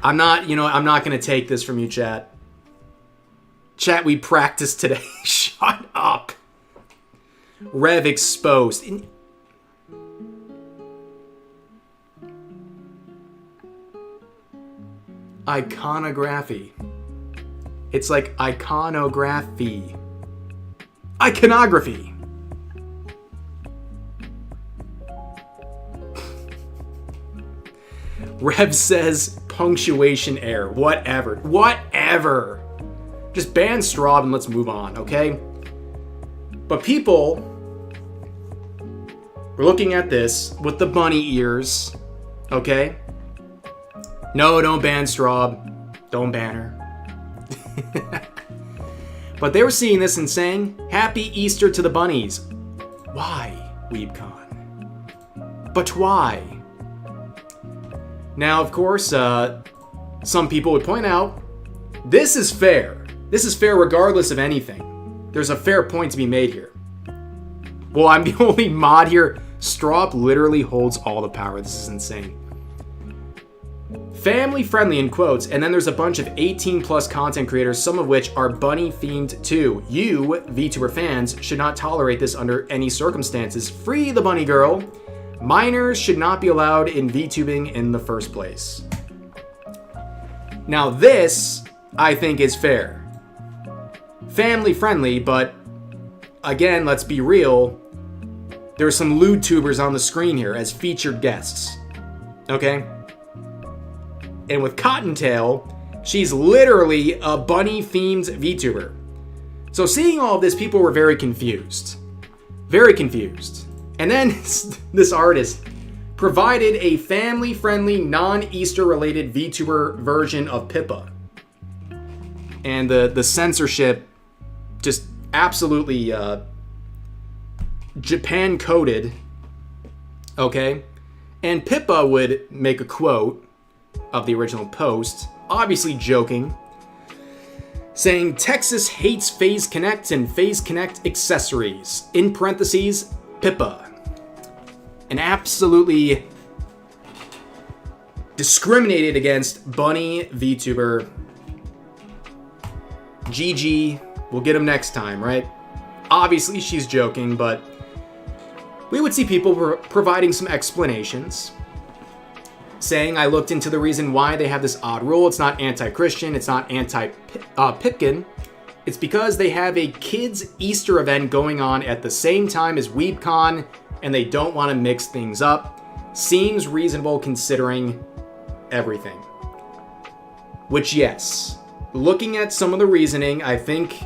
I'm not going to take this from you, chat. Chat, we practiced today. Shut up. Rev exposed. Iconography. It's like iconography. Iconography. Rev says punctuation error. Whatever. Just ban Straub and let's move on, okay? But people were looking at this with the bunny ears, okay? No, don't ban Straub. Don't ban her. But they were seeing this and saying, Happy Easter to the bunnies. Why, Weebcon? But why? Now, of course, some people would point out, this is fair. This is fair regardless of anything. There's a fair point to be made here. Well, I'm the only mod here. Strop literally holds all the power. This is insane. Family friendly in quotes, and then there's a bunch of 18 plus content creators, some of which are bunny themed too. You, VTuber fans, should not tolerate this under any circumstances. Free the bunny girl. Minors should not be allowed in VTubing in the first place. Now this, I think, is fair. Family friendly, but again, let's be real. There are some lewd tubers on the screen here as featured guests. Okay? And with Cottontail, she's literally a bunny-themed VTuber. So seeing all of this, people were very confused. Very confused. And then this artist provided a family-friendly, non-Easter related VTuber version of Pippa. And the censorship just absolutely Japan-coded. Okay? And Pippa would make a quote of the original post, obviously joking, saying Texas hates Phase Connect and Phase Connect accessories. In parentheses, Pippa. And absolutely discriminated against bunny VTuber. GG. We'll get him next time, right? Obviously, she's joking, but we would see people providing some explanations. Saying, I looked into the reason why they have this odd rule. It's not anti-Christian. It's not anti-Pipkin. It's because they have a kids' Easter event going on at the same time as Weebcon, and they don't want to mix things up. Seems reasonable considering everything. Which, yes, looking at some of the reasoning, I think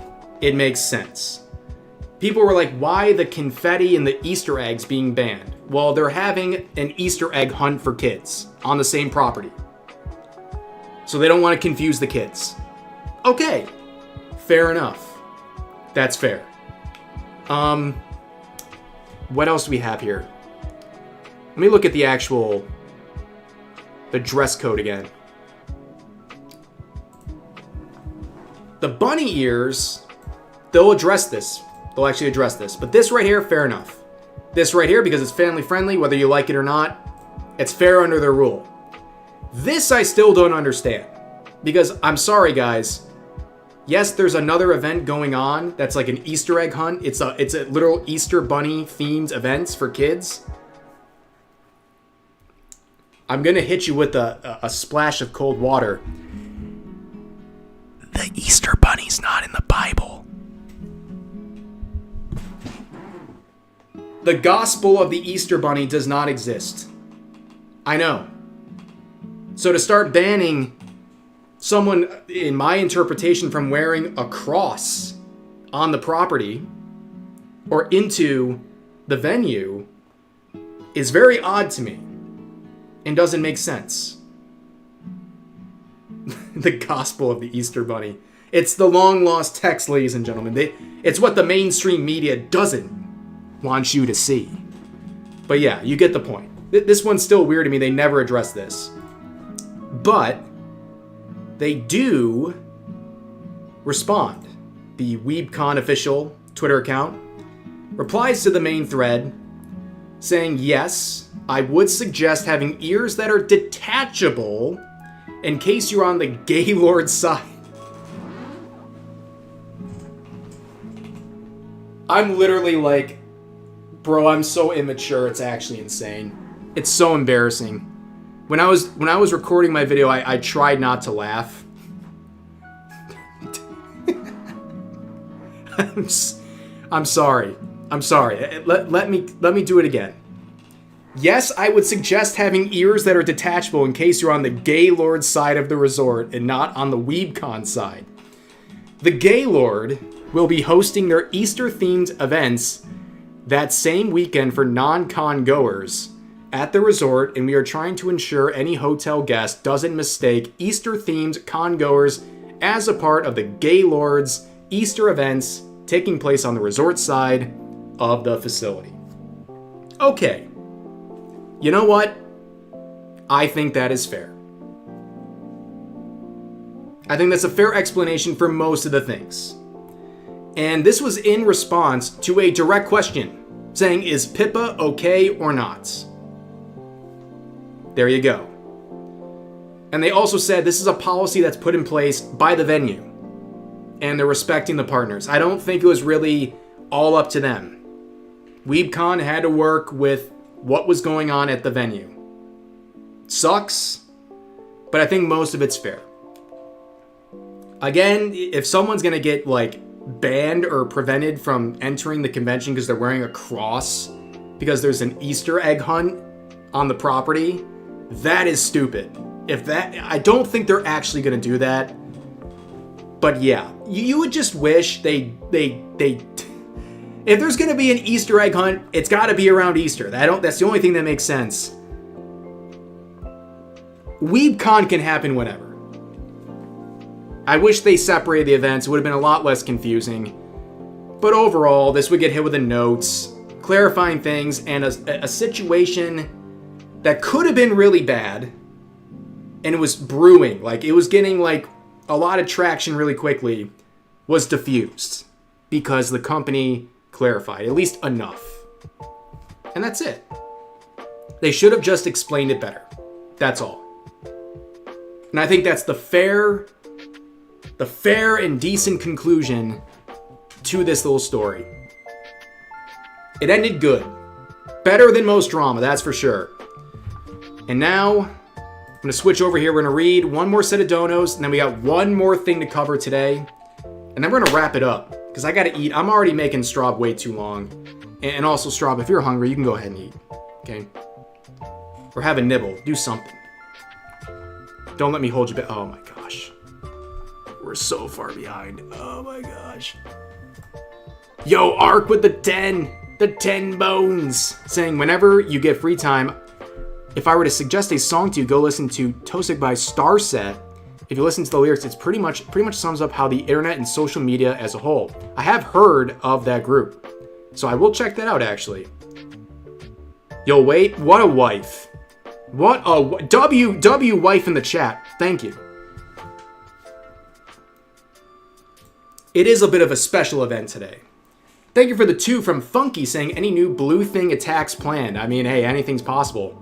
it makes sense. People were like, why the confetti and the Easter eggs being banned? Well, they're having an Easter egg hunt for kids on the same property. So they don't want to confuse the kids. Okay, fair enough. That's fair. What else do we have here? Let me look at the dress code again. The bunny ears, they'll address this. They'll actually address this. But this right here, fair enough. This right here, because it's family friendly, whether you like it or not, it's fair under their rule. This I still don't understand. Because, I'm sorry guys, yes, there's another event going on that's like an Easter egg hunt. It's a literal Easter bunny themed events for kids. I'm gonna hit you with a splash of cold water. The Easter bunny's not in the Bible. The gospel of the Easter bunny does not exist. I know. So to start banning someone, in my interpretation, from wearing a cross on the property or into the venue is very odd to me and doesn't make sense. The gospel of the Easter bunny. It's the long lost text, ladies and gentlemen. It's what the mainstream media doesn't want you to see. But yeah, you get the point. This one's still weird to me. They never address this. But they do respond. The Weebcon official Twitter account replies to the main thread saying, yes, I would suggest having ears that are detachable in case you're on the Gaylord side. I'm literally like, bro, I'm so immature, it's actually insane. It's so embarrassing. When I was recording my video, I tried not to laugh. I'm sorry. I'm sorry. Let me do it again. Yes, I would suggest having ears that are detachable in case you're on the Gaylord side of the resort and not on the Weebcon side. The Gaylord will be hosting their Easter-themed events that same weekend for non-con goers at the resort, and we are trying to ensure any hotel guest doesn't mistake Easter-themed con goers as a part of the Gaylord's Easter events taking place on the resort side of the facility. Okay. You know what? I think that is fair. I think that's a fair explanation for most of the things. And this was in response to a direct question saying, is Pippa okay or not? There you go. And they also said this is a policy that's put in place by the venue. And they're respecting the partners. I don't think it was really all up to them. Weebcon had to work with what was going on at the venue. Sucks, but I think most of it's fair. Again, if someone's gonna get like banned or prevented from entering the convention because they're wearing a cross because there's an Easter egg hunt on the property, that is stupid. I don't think they're actually gonna do that. But yeah, you would just wish they if there's gonna be an Easter egg hunt, it's gotta be around Easter. That's the only thing that makes sense. Weebcon can happen whenever. I wish they separated the events. It would have been a lot less confusing. But overall, this would get hit with the notes, clarifying things, and a situation that could have been really bad, and it was brewing, like it was getting like a lot of traction really quickly, was diffused because the company clarified, at least enough. And that's it. They should have just explained it better. That's all. And I think that's the fair and decent conclusion to this little story. It ended good. Better than most drama, that's for sure. And now, I'm going to switch over here. We're going to read one more set of donos, and then we got one more thing to cover today. And then we're going to wrap it up, because I got to eat. I'm already making Straub way too long. And also, Straub, if you're hungry, you can go ahead and eat. Okay? Or have a nibble. Do something. Don't let me hold you back. Oh my gosh. We're so far behind. Oh my gosh. Yo, Ark with the 10 bones. Saying, whenever you get free time, if I were to suggest a song to you, go listen to Tosik by Starset. If you listen to the lyrics, it's pretty much sums up how the internet and social media as a whole. I have heard of that group, so I will check that out actually. Yo, wait, what a wife. What a W wife in the chat. Thank you. It is a bit of a special event today. Thank you for the 2 from Funky saying any new blue thing attacks planned. I mean, hey, anything's possible.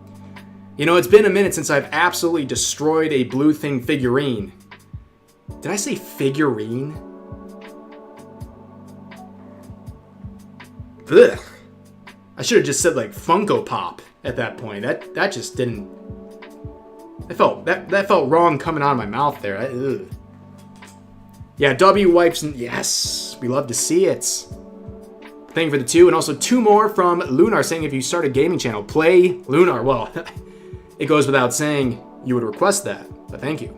You know, it's been a minute since I've absolutely destroyed a blue thing figurine. Did I say figurine? Ugh. I should have just said like Funko Pop at that point. That just didn't. That felt wrong coming out of my mouth there. Ugh. Yeah, W wipes and yes, we love to see it. Thank you for the 2, and also 2 more from Lunar saying if you start a gaming channel, play Lunar. Well, it goes without saying you would request that, but thank you.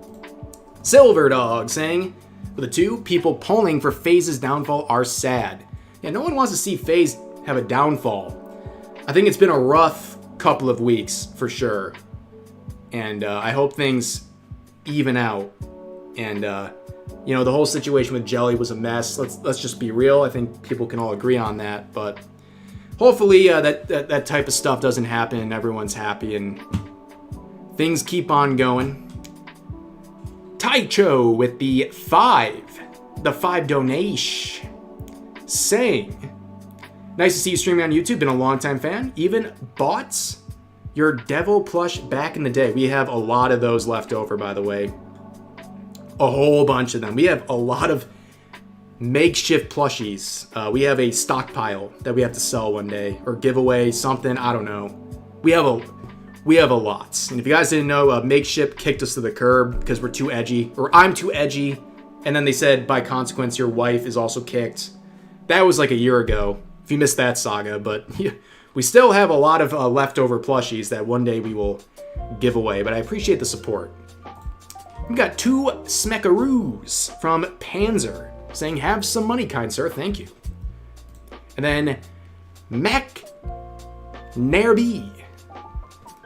Silver Dog saying for the 2, people polling for FaZe's downfall are sad. Yeah, no one wants to see FaZe have a downfall. I think it's been a rough couple of weeks for sure, and I hope things even out. And you know, the whole situation with Jelly was a mess. Let's just be real. I think people can all agree on that. But hopefully that type of stuff doesn't happen and everyone's happy and things keep on going. Taicho with the 5 donation saying, nice to see you streaming on YouTube. Been a long time fan. Even bought your devil plush back in the day. We have a lot of those left over, by the way. A whole bunch of them. We have a lot of makeshift plushies. We have a stockpile that we have to sell one day or give away something. I don't know. We have a lot. And if you guys didn't know, Makeshift kicked us to the curb because we're too edgy, or I'm too edgy. And then they said, by consequence, your wife is also kicked. That was like a year ago. If you missed that saga, but we still have a lot of leftover plushies that one day we will give away. But I appreciate the support. We've got 2 smeckaroos from Panzer saying, have some money, kind sir. Thank you. And then Mac Nerby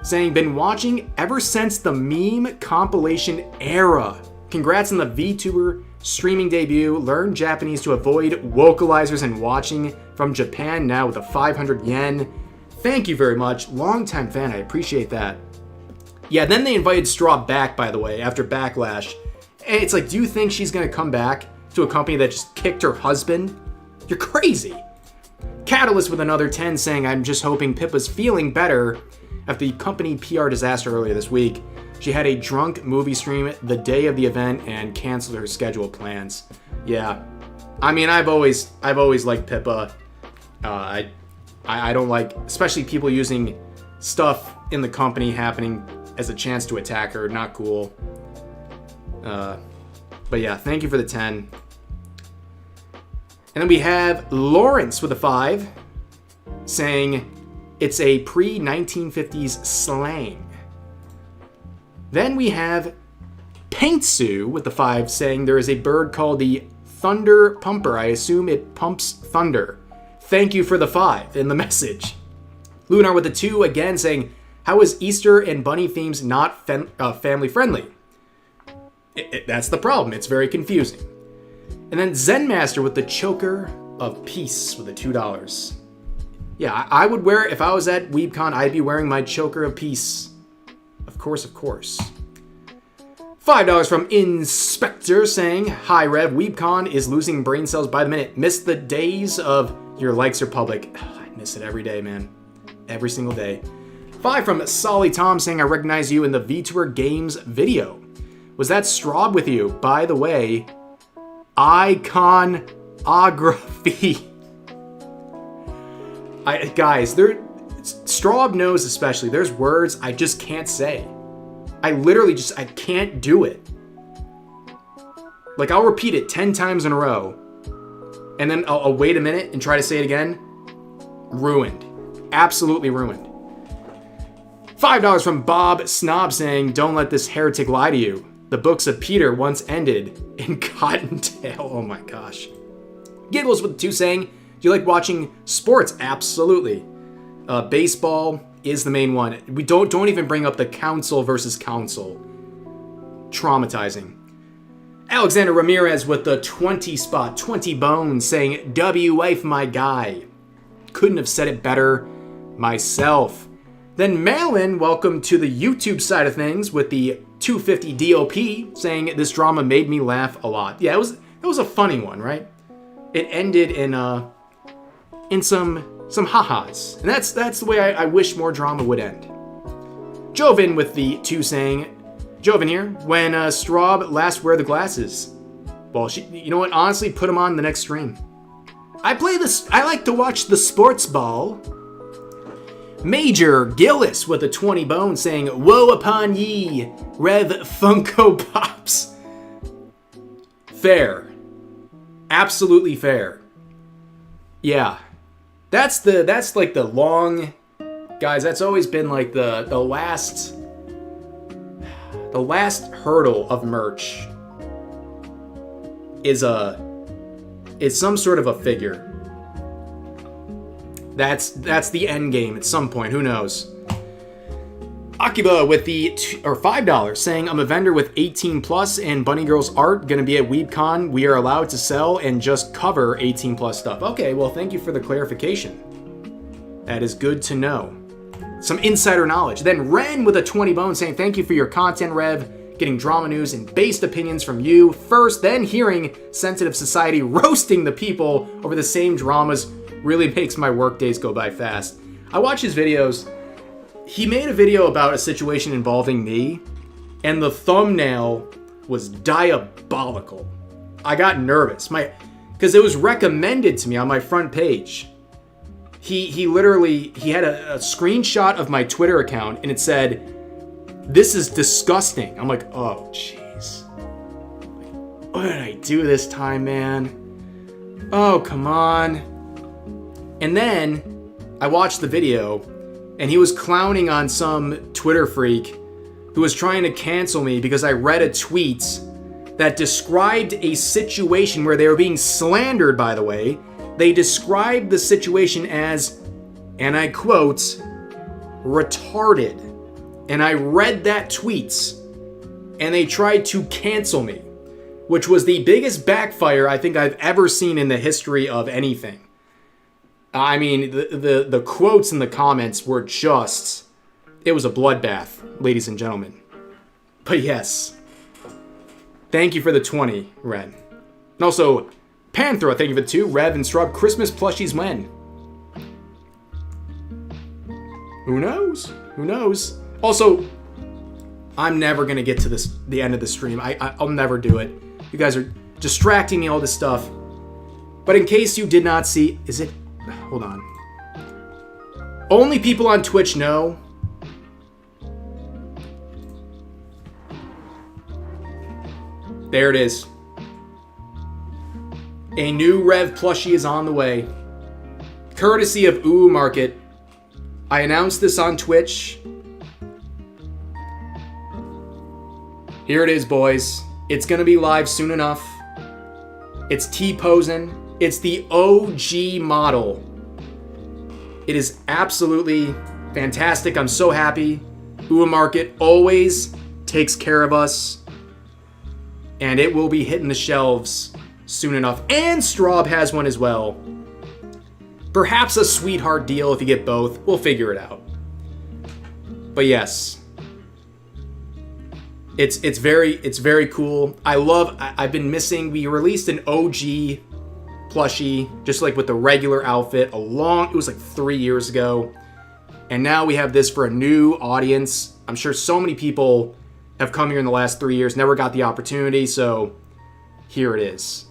saying, been watching ever since the meme compilation era. Congrats on the VTuber streaming debut. Learn Japanese to avoid vocalizers and watching from Japan now with a 500 yen. Thank you very much. Longtime fan, I appreciate that. Yeah, then they invited Straw back, by the way, after Backlash. And it's like, do you think she's going to come back to a company that just kicked her husband? You're crazy. Catalyst with another 10 saying, I'm just hoping Pippa's feeling better after the company PR disaster earlier this week. She had a drunk movie stream the day of the event and canceled her scheduled plans. Yeah. I mean, I've always liked Pippa. I don't like, especially people using stuff in the company happening as a chance to attack her. Not cool. But yeah, thank you for the 10. And then we have Lawrence with a 5 saying it's a pre-1950s slang. Then we have Paintsu with the 5 saying there is a bird called the Thunder Pumper. I assume it pumps thunder. Thank you for the 5 in the message. Lunar with the 2 again saying, how is Easter and bunny themes not family friendly? That's the problem. It's very confusing. And then Zen Master with the Choker of Peace with the $2. Yeah, I would wear, if I was at Weebcon, I'd be wearing my Choker of Peace. Of course, of course. $5 from Inspector saying, hi Rev, Weebcon is losing brain cells by the minute. Miss the days of your likes are public. I miss it every day, man. Every single day. 5 from Solly Tom saying, I recognize you in the VTuber Games video. Was that Straub with you? By the way, iconography. Guys, Straub knows especially, there's words I just can't say. I literally I can't do it. Like, I'll repeat it 10 times in a row, and then I'll wait a minute and try to say it again. Ruined. Absolutely ruined. $5 from Bob Snob saying, don't let this heretic lie to you. The books of Peter once ended in Cottontail. Oh my gosh. Giggles with 2 saying, do you like watching sports? Absolutely. Baseball is the main one. We don't even bring up the council versus council. Traumatizing. Alexander Ramirez with the 20 spot, 20 bones saying, W wife my guy. Couldn't have said it better myself. Then Malin, welcome to the YouTube side of things with the 250 DOP saying this drama made me laugh a lot. Yeah, it was a funny one, right? It ended in some ha-has. And that's the way I wish more drama would end. Joven with the 2 saying, Joven here, when Straub last wear the glasses? Well, you know what? Honestly, put them on the next stream. I like to watch the sports ball. Major Gillis with a 20 bone saying, woe upon ye, Rev Funko Pops. Fair. Absolutely fair. Yeah. That's like the long, guys, that's always been like the last hurdle of merch is some sort of a figure. That's the end game at some point. Who knows? Akiba with the $5 saying, I'm a vendor with 18 plus and Bunny Girls art. Gonna be at Weebcon. We are allowed to sell and just cover 18 plus stuff. Okay, well, thank you for the clarification. That is good to know. Some insider knowledge. Then Ren with a 20 bone saying, thank you for your content, Rev. Getting drama news and based opinions from you first, then hearing Sensitive Society roasting the people over the same dramas really makes my work days go by fast. I watch his videos. He made a video about a situation involving me, and the thumbnail was diabolical. I got nervous, because it was recommended to me on my front page. He had a screenshot of my Twitter account, and it said, this is disgusting. I'm like, oh, jeez. What did I do this time, man? Oh, come on. And then I watched the video, and he was clowning on some Twitter freak who was trying to cancel me because I read a tweet that described a situation where they were being slandered, by the way. They described the situation as, and I quote, retarded. And I read that tweet, and they tried to cancel me, which was the biggest backfire I think I've ever seen in the history of anything. I mean, the quotes in the comments were just, it was a bloodbath, ladies and gentlemen. But yes, thank you for the 20, Red. And also, Panthro, thank you for the 2. Rev and Strub, Christmas plushies when? Who knows? Who knows? Also, I'm never going to get to the end of the stream. I'll never do it. You guys are distracting me, all this stuff. But in case you did not see, is it? Hold on. Only people on Twitch know. There it is. A new Rev plushie is on the way. Courtesy of Ooh Market. I announced this on Twitch. Here it is, boys. It's gonna be live soon enough. It's T-posing. It's the OG model. It is absolutely fantastic. I'm so happy. Ooh Market always takes care of us. And it will be hitting the shelves soon enough. And Straub has one as well. Perhaps a sweetheart deal if you get both. We'll figure it out. But yes. It's very cool. I've been missing, we released an OG plushie, just like with the regular outfit, it was like 3 years ago. And now we have this for a new audience. I'm sure so many people have come here in the last 3 years, never got the opportunity, so here it is.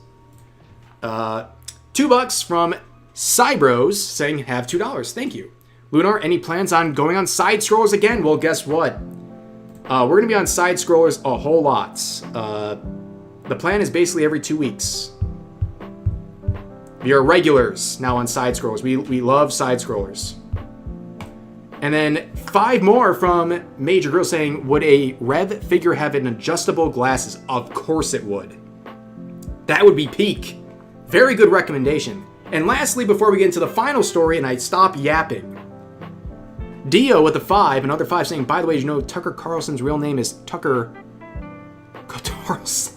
$2 from Cybros saying, have $2. Thank you. Lunar, any plans on going on side scrollers again? Well, guess what? We're going to be on side scrollers a whole lot. The plan is basically every 2 weeks. We are regulars now on side scrollers. We love side scrollers. And then 5 more from Major Girl saying, would a Rev figure have an adjustable glasses? Of course it would. That would be peak. Very good recommendation. And lastly, before we get into the final story and I stop yapping, Dio with a 5, another 5 saying, by the way, did you know Tucker Carlson's real name is Tucker Carlson?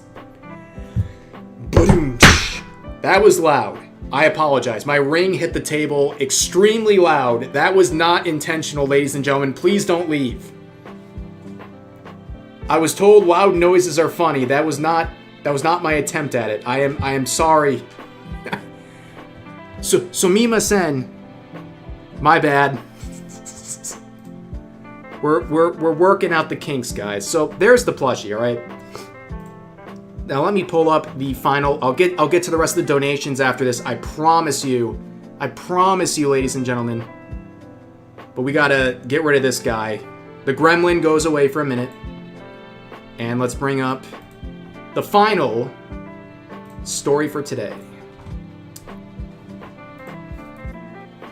That was loud. I apologize. My ring hit the table extremely loud. That was not intentional, ladies and gentlemen. Please don't leave. I was told loud noises are funny. That was not my attempt at it. I am sorry. So Mima-sen, my bad. We're working out the kinks, guys. So there's the plushie, all right? Now let me pull up the final. I'll get to the rest of the donations after this. I promise you, ladies and gentlemen. But we gotta get rid of this guy. The gremlin goes away for a minute. And let's bring up the final story for today.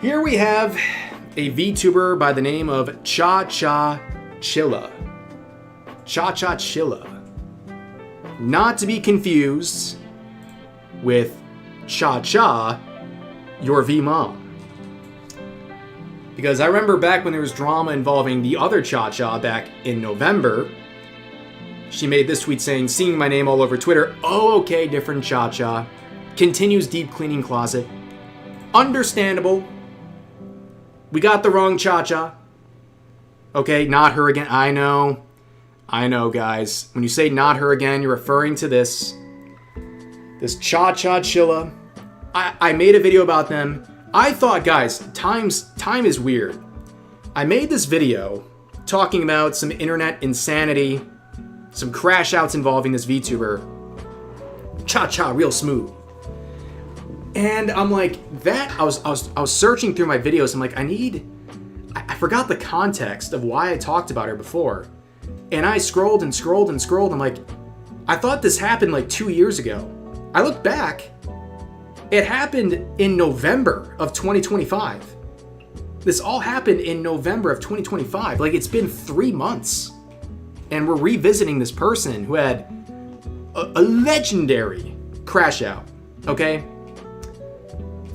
Here we have a VTuber by the name of Chachachilla. Chachachilla. Not to be confused with Cha-Cha, your V-Mom. Because I remember back when there was drama involving the other Cha-Cha back in November, she made this tweet saying, seeing my name all over Twitter, oh okay, different Cha-Cha. Continues deep cleaning closet. Understandable. We got the wrong Cha-Cha. Okay, not her again. I know, guys. When you say not her again, you're referring to this Chachachilla. I made a video about them. I thought, guys, time is weird. I made this video talking about some internet insanity, some crash outs involving this VTuber. Cha-Cha, real smooth. And I'm like, I was searching through my videos. I'm like, I forgot the context of why I talked about her before. And I scrolled and scrolled and scrolled. I'm like, I thought this happened like 2 years ago. I looked back. It happened in November of 2025. This all happened in November of 2025. Like, it's been 3 months. And we're revisiting this person who had a legendary crash out. Okay?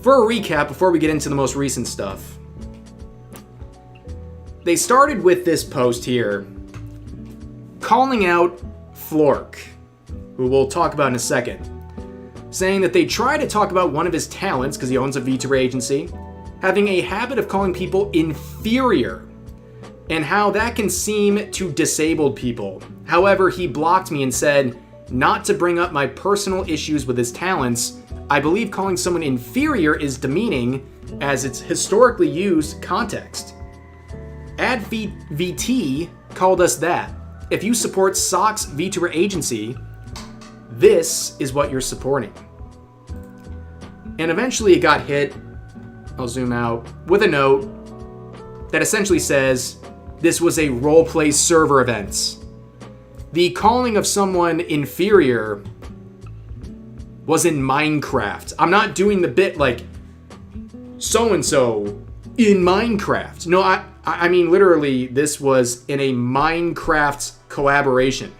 For a recap, before we get into the most recent stuff, they started with this post here, calling out Flork, who we'll talk about in a second, saying that they try to talk about one of his talents, because he owns a Vtuber agency, having a habit of calling people inferior, and how that can seem to disabled people. However, he blocked me and said not to bring up my personal issues with his talents. I believe calling someone inferior is demeaning, as it's historically used context. AdVT called us that. If you support Sock's Vtuber agency, this is what you're supporting. And eventually it got hit, I'll zoom out, with a note that essentially says this was a roleplay server event. The calling of someone inferior was in Minecraft. I'm not doing the bit like so-and-so in Minecraft. No, I mean literally this was in a Minecraft collaboration.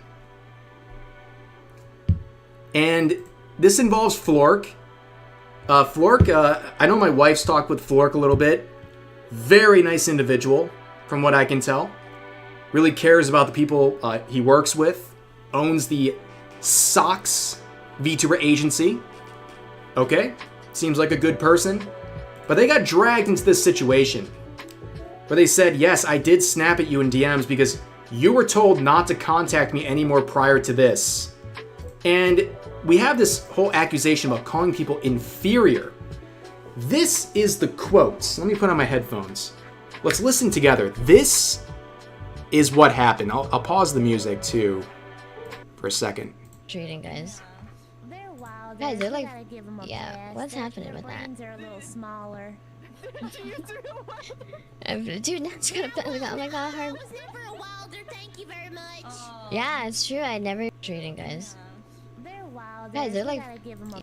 And this involves Flork. Flork, I know my wife's talked with Flork a little bit. Very nice individual, from what I can tell. Really cares about the people he works with. Owns the Socks Vtuber agency. Okay, seems like a good person. But they got dragged into this situation where they said, yes, I did snap at you in DMs because you were told not to contact me anymore prior to this. And we have this whole accusation about calling people inferior. This is the quotes. Let me put on my headphones. Let's listen together. This is what happened. I'll pause the music too for a second. Treating guys. They're wild. Guys, they're You like, gotta give 'em a yeah, pass. what's happening Their with that? brains are a little smaller. Dude, now it's gonna, oh my god, hard. was never a wilder. Thank you very much. Yeah, it's true. I never treating guys. They're wild. Guys, they're You like, gotta give 'em a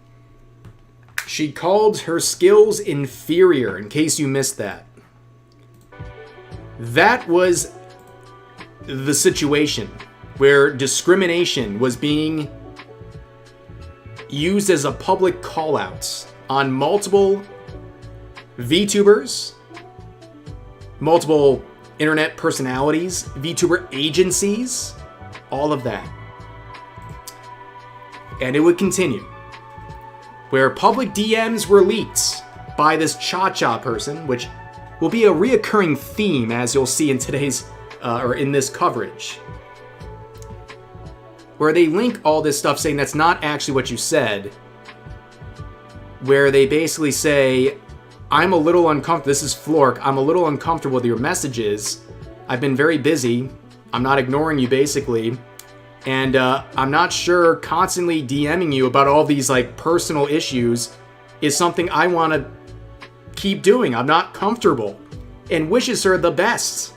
She called her skills inferior, in case you missed that. That was the situation where discrimination was being used as a public call-out on multiple VTubers, multiple internet personalities, VTuber agencies, all of that. And it would continue, where public DMs were leaked by this cha-cha person, which will be a reoccurring theme, as you'll see in today's, or in this coverage, where they link all this stuff saying that's not actually what you said, where they basically say, I'm a little uncomfortable, this is Flork, I'm a little uncomfortable with your messages, I've been very busy, I'm not ignoring you basically, and I'm not sure constantly DMing you about all these like personal issues is something I want to keep doing. I'm not comfortable, and wishes her the best.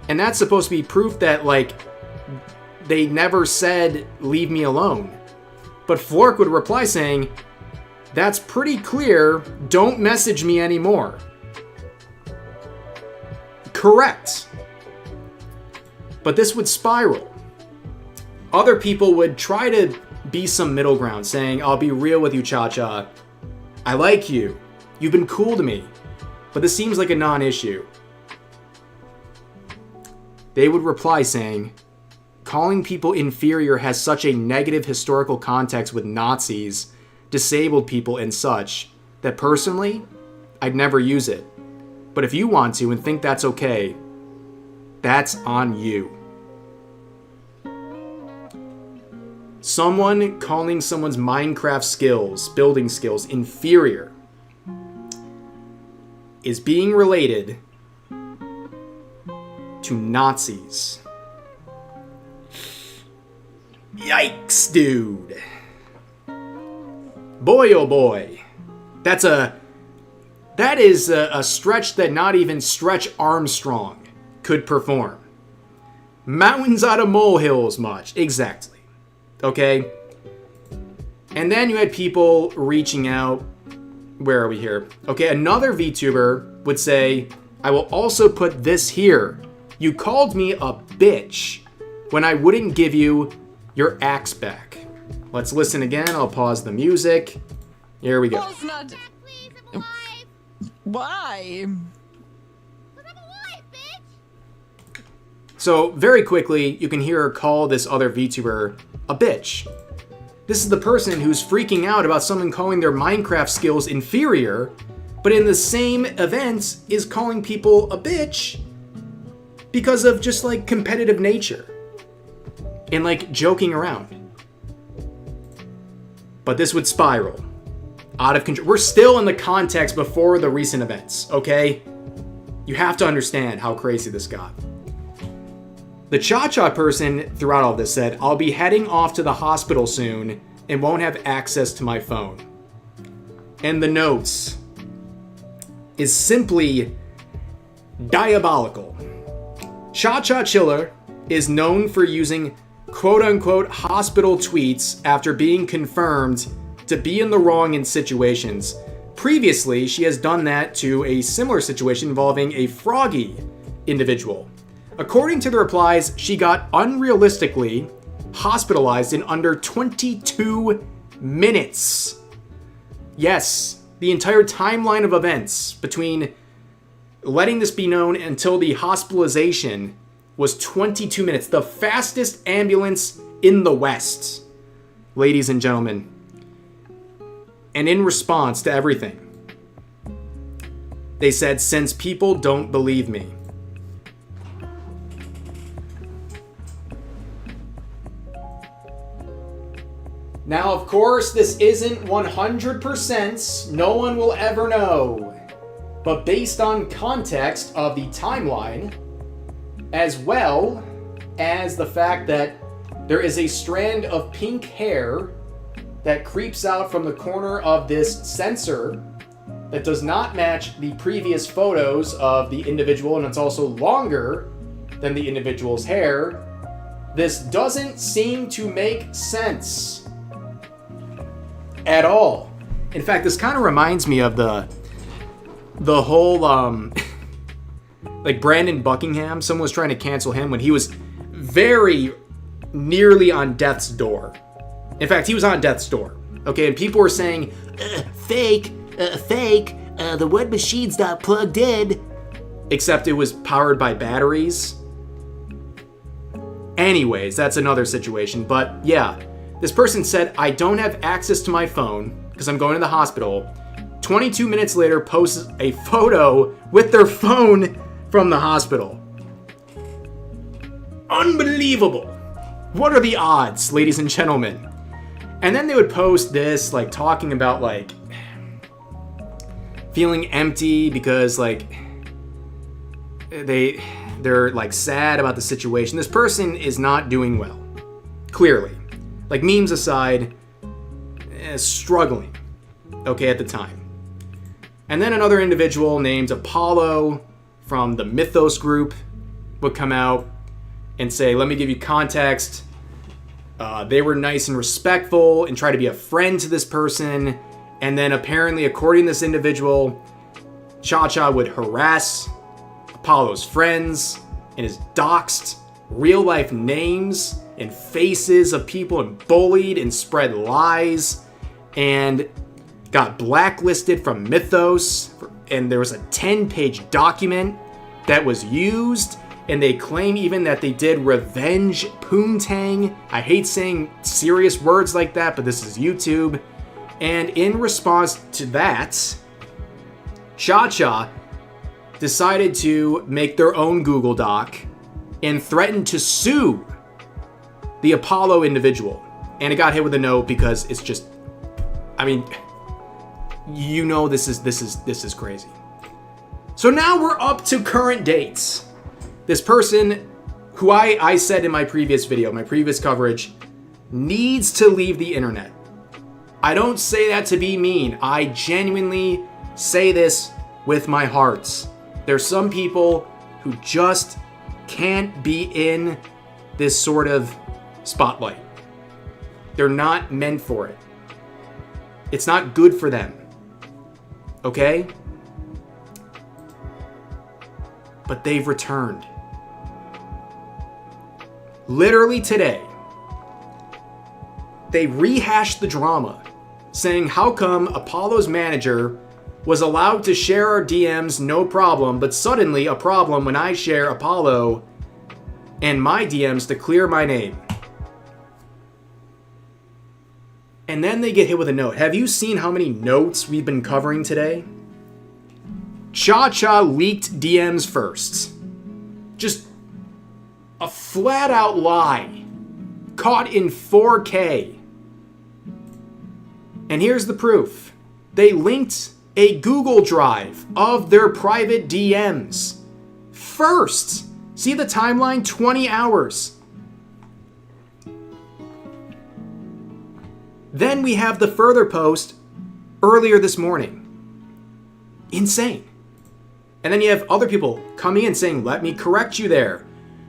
And that's supposed to be proof that like they never said leave me alone. But Flork would reply saying, that's pretty clear, don't message me anymore. Correct. But this would spiral. Other people would try to be some middle ground, saying, I'll be real with you, Cha-Cha. I like you. You've been cool to me. But this seems like a non-issue. They would reply saying, calling people inferior has such a negative historical context with Nazis, disabled people, and such, that personally, I'd never use it. But if you want to and think that's okay, that's on you. Someone calling someone's Minecraft skills, building skills, inferior is being related to Nazis. Yikes, dude. Boy, oh boy. That is a stretch that not even Stretch Armstrong could perform. Mountains out of molehills much. Exactly. Okay? And then you had people reaching out. Where are we here? Okay, another VTuber would say, I will also put this here. You called me a bitch when I wouldn't give you your axe back. Let's listen again. I'll pause the music. Here we go. Well, it's not. please, I'm alive. Why? Cause I'm alive, bitch. So very quickly, you can hear her call this other VTuber a bitch. This is the person who's freaking out about someone calling their Minecraft skills inferior, but in the same event is calling people a bitch because of just like competitive nature and like joking around. But this would spiral out of control. We're still in the context before the recent events, okay? You have to understand how crazy this got. The Cha-Cha person throughout all this said, "I'll be heading off to the hospital soon and won't have access to my phone." And the notes is simply diabolical. Chachachilla is known for using quote-unquote hospital tweets after being confirmed to be in the wrong in situations. Previously, she has done that to a similar situation involving a froggy individual. According to the replies, she got unrealistically hospitalized in under 22 minutes. Yes, the entire timeline of events between letting this be known until the hospitalization was 22 minutes. The fastest ambulance in the West, ladies and gentlemen. And in response to everything, they said, "Since people don't believe me." Now, of course, this isn't 100%, no one will ever know. But based on context of the timeline, as well as the fact that there is a strand of pink hair that creeps out from the corner of this sensor that does not match the previous photos of the individual, and it's also longer than the individual's hair, this doesn't seem to make sense at all. In fact, this kind of reminds me of the whole like Brandon Buckingham. Someone was trying to cancel him when he was very nearly on death's door. In fact, he was on death's door. Okay, and people were saying, fake, the wet machine's not plugged in. Except it was powered by batteries. Anyways, that's another situation. But yeah, this person said, "I don't have access to my phone because I'm going to the hospital." 22 minutes later, posts a photo with their phone from the hospital. Unbelievable. What are the odds, ladies and gentlemen? And then they would post this, like, talking about, like, feeling empty because, like, they're, like, sad about the situation. This person is not doing well. Clearly. Like, memes aside, struggling, okay, at the time. And then another individual named Apollo from the Mythos group would come out and say, "Let me give you context. They were nice and respectful and try to be a friend to this person." And then apparently, according to this individual, Cha-Cha would harass Apollo's friends and is doxed real life names and faces of people and bullied and spread lies and got blacklisted from Mythos. And there was a 10-page document that was used, and they claim even that they did revenge poontang. I hate saying serious words like that, but this is YouTube. And in response to that, Cha-Cha decided to make their own Google Doc and threatened to sue the Apollo individual. And it got hit with a no because it's just, I mean, you know, this is crazy. So now we're up to current dates. This person, who I said in my previous video, my previous coverage, needs to leave the internet. I don't say that to be mean. I genuinely say this with my heart. There's some people who just can't be in this sort of spotlight. They're not meant for it. It's not good for them. Okay? But they've returned. Literally today, they rehashed the drama, saying how come Apollo's manager was allowed to share our DMs no problem, but suddenly a problem when I share Apollo and my DMs to clear my name. And then they get hit with a note. Have you seen how many notes we've been covering today? Cha-Cha leaked DMs first. Just a flat out lie. Caught in 4K. And here's the proof. They linked a Google Drive of their private DMs. First. See the timeline? 20 hours. Then we have the further post earlier this morning. Insane. And then you have other people coming in saying, let me correct you there.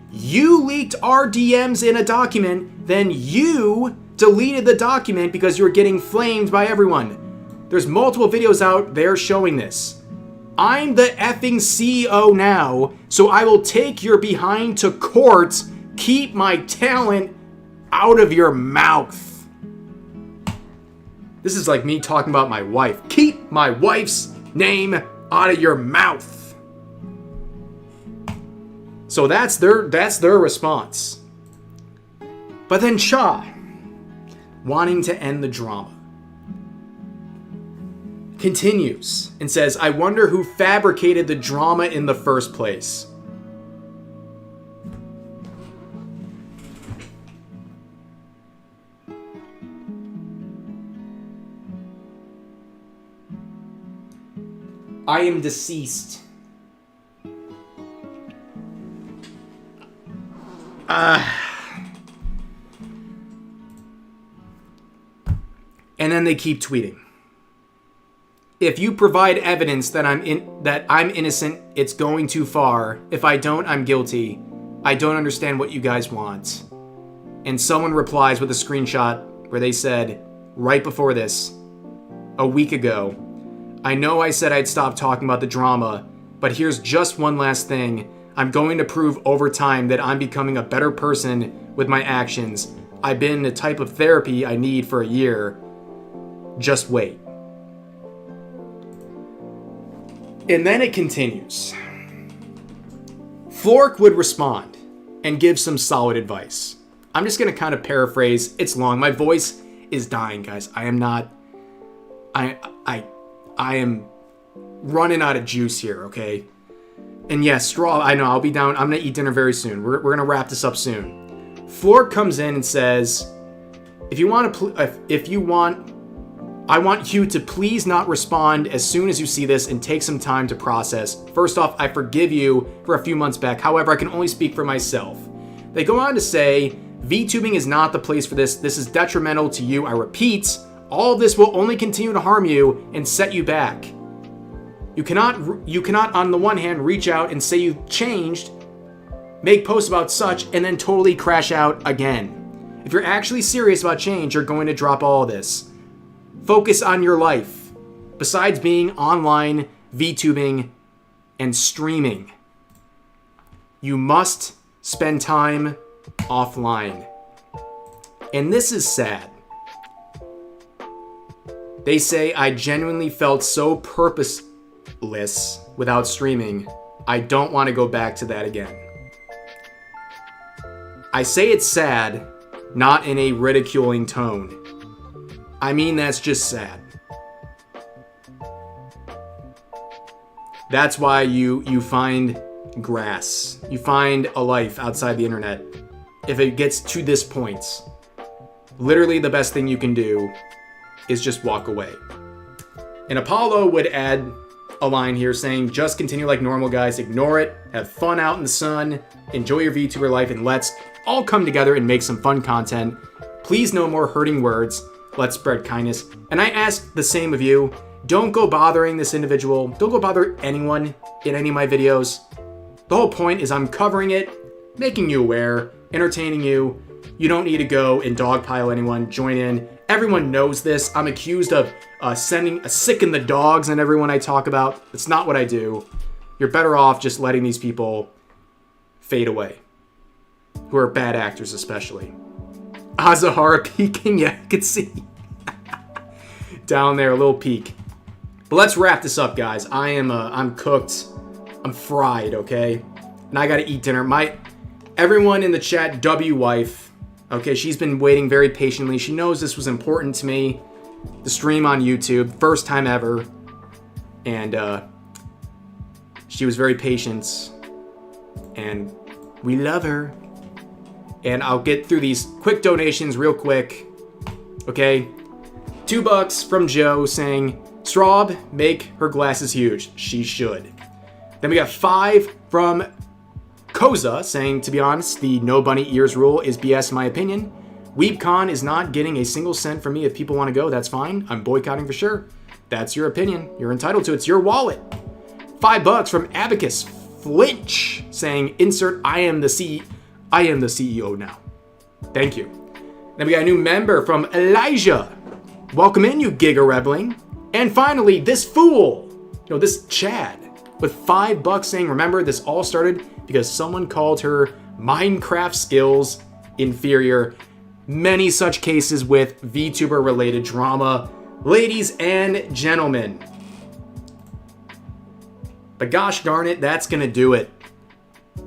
You leaked our DMs in a document, then you deleted the document because you were getting flamed by everyone. There's multiple videos out there showing this. I'm the effing CEO now, so I will take your behind to court. Keep my talent out of your mouth. This is like me talking about my wife. Keep my wife's name out of your mouth. So that's their response. But then Cha, wanting to end the drama, continues and says, I wonder who fabricated the drama in the first place. I am deceased. And then they keep tweeting. If you provide evidence that I'm innocent, it's going too far. If I don't, I'm guilty. I don't understand what you guys want. And someone replies with a screenshot where they said, right before this, a week ago, I know I said I'd stop talking about the drama, but here's just one last thing. I'm going to prove over time that I'm becoming a better person with my actions. I've been in the type of therapy I need for a year. Just wait. And then it continues. Flork would respond and give some solid advice. I'm just going to kind of paraphrase. It's long. My voice is dying, guys. I am running out of juice here, okay? And yes, Straw, I know, I'll be down. I'm going to eat dinner very soon. We're going to wrap this up soon. Flork comes in and says, I want you to please not respond as soon as you see this and take some time to process. First off, I forgive you for a few months back. However, I can only speak for myself. They go on to say, VTubing is not the place for this. This is detrimental to you. I repeat, all of this will only continue to harm you and set you back. You cannot on the one hand reach out and say you've changed, make posts about such, and then totally crash out again. If you're actually serious about change, you're going to drop all of this. Focus on your life, besides being online, VTubing, and streaming. You must spend time offline. And this is sad. They say, I genuinely felt so purposeless without streaming. I don't want to go back to that again. I say it's sad, not in a ridiculing tone. I mean, that's just sad. That's why you find grass. You find a life outside the internet. If it gets to this point, literally the best thing you can do is just walk away. And Apollo would add a line here saying, just continue like normal, guys. Ignore it. Have fun out in the sun. Enjoy your VTuber life, and let's all come together and make some fun content. Please, no more hurting words. Let's spread kindness. And I ask the same of you. Don't go bothering this individual. Don't go bother anyone in any of my videos. The whole point is I'm covering it, making you aware, entertaining you. You don't need to go and dogpile anyone. Join in. Everyone knows this. I'm accused of sicken the dogs on everyone I talk about. It's not what I do. You're better off just letting these people fade away, who are bad actors especially. Azahara peeking, yeah, I can see. Down there, a little peek. But let's wrap this up, guys. I'm cooked. I'm fried, okay? And I gotta eat dinner. Everyone in the chat, W wife. Okay, she's been waiting very patiently. She knows this was important to me. The stream on YouTube, first time ever. And she was very patient. And we love her. And I'll get through these quick donations real quick. Okay. $2 from Joe saying, Straub, make her glasses huge. She should. Then we got 5 from Koza saying, to be honest, the no bunny ears rule is BS in my opinion. Weebcon is not getting a single cent from me. If people want to go, that's fine. I'm boycotting for sure. That's your opinion. You're entitled to it. It's your wallet. $5 from Abacus Flinch saying, insert I am the CEO now. Thank you. Then we got a new member from Elijah. Welcome in, you Giga Rebling. And finally, this fool, this Chad, with $5 saying, remember, this all started because someone called her Minecraft skills inferior. Many such cases with VTuber related drama, ladies and gentlemen. But gosh darn it, that's gonna do it.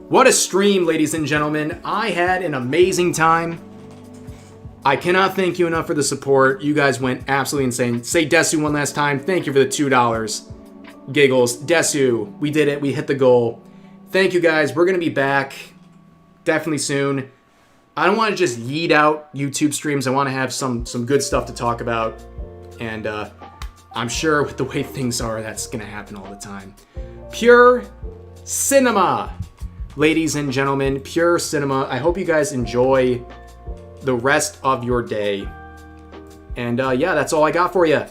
What a stream, ladies and gentlemen. I had an amazing time. I cannot thank you enough for the support. You guys went absolutely insane. Say Desu one last time. Thank you for the $2. Giggles. Desu, we did it. We hit the goal. Thank you guys. We're going to be back definitely soon. I don't want to just yeet out YouTube streams. I want to have some good stuff to talk about. And I'm sure with the way things are, that's going to happen all the time. Pure cinema. Ladies and gentlemen, pure cinema. I hope you guys enjoy the rest of your day. And yeah, that's all I got for you.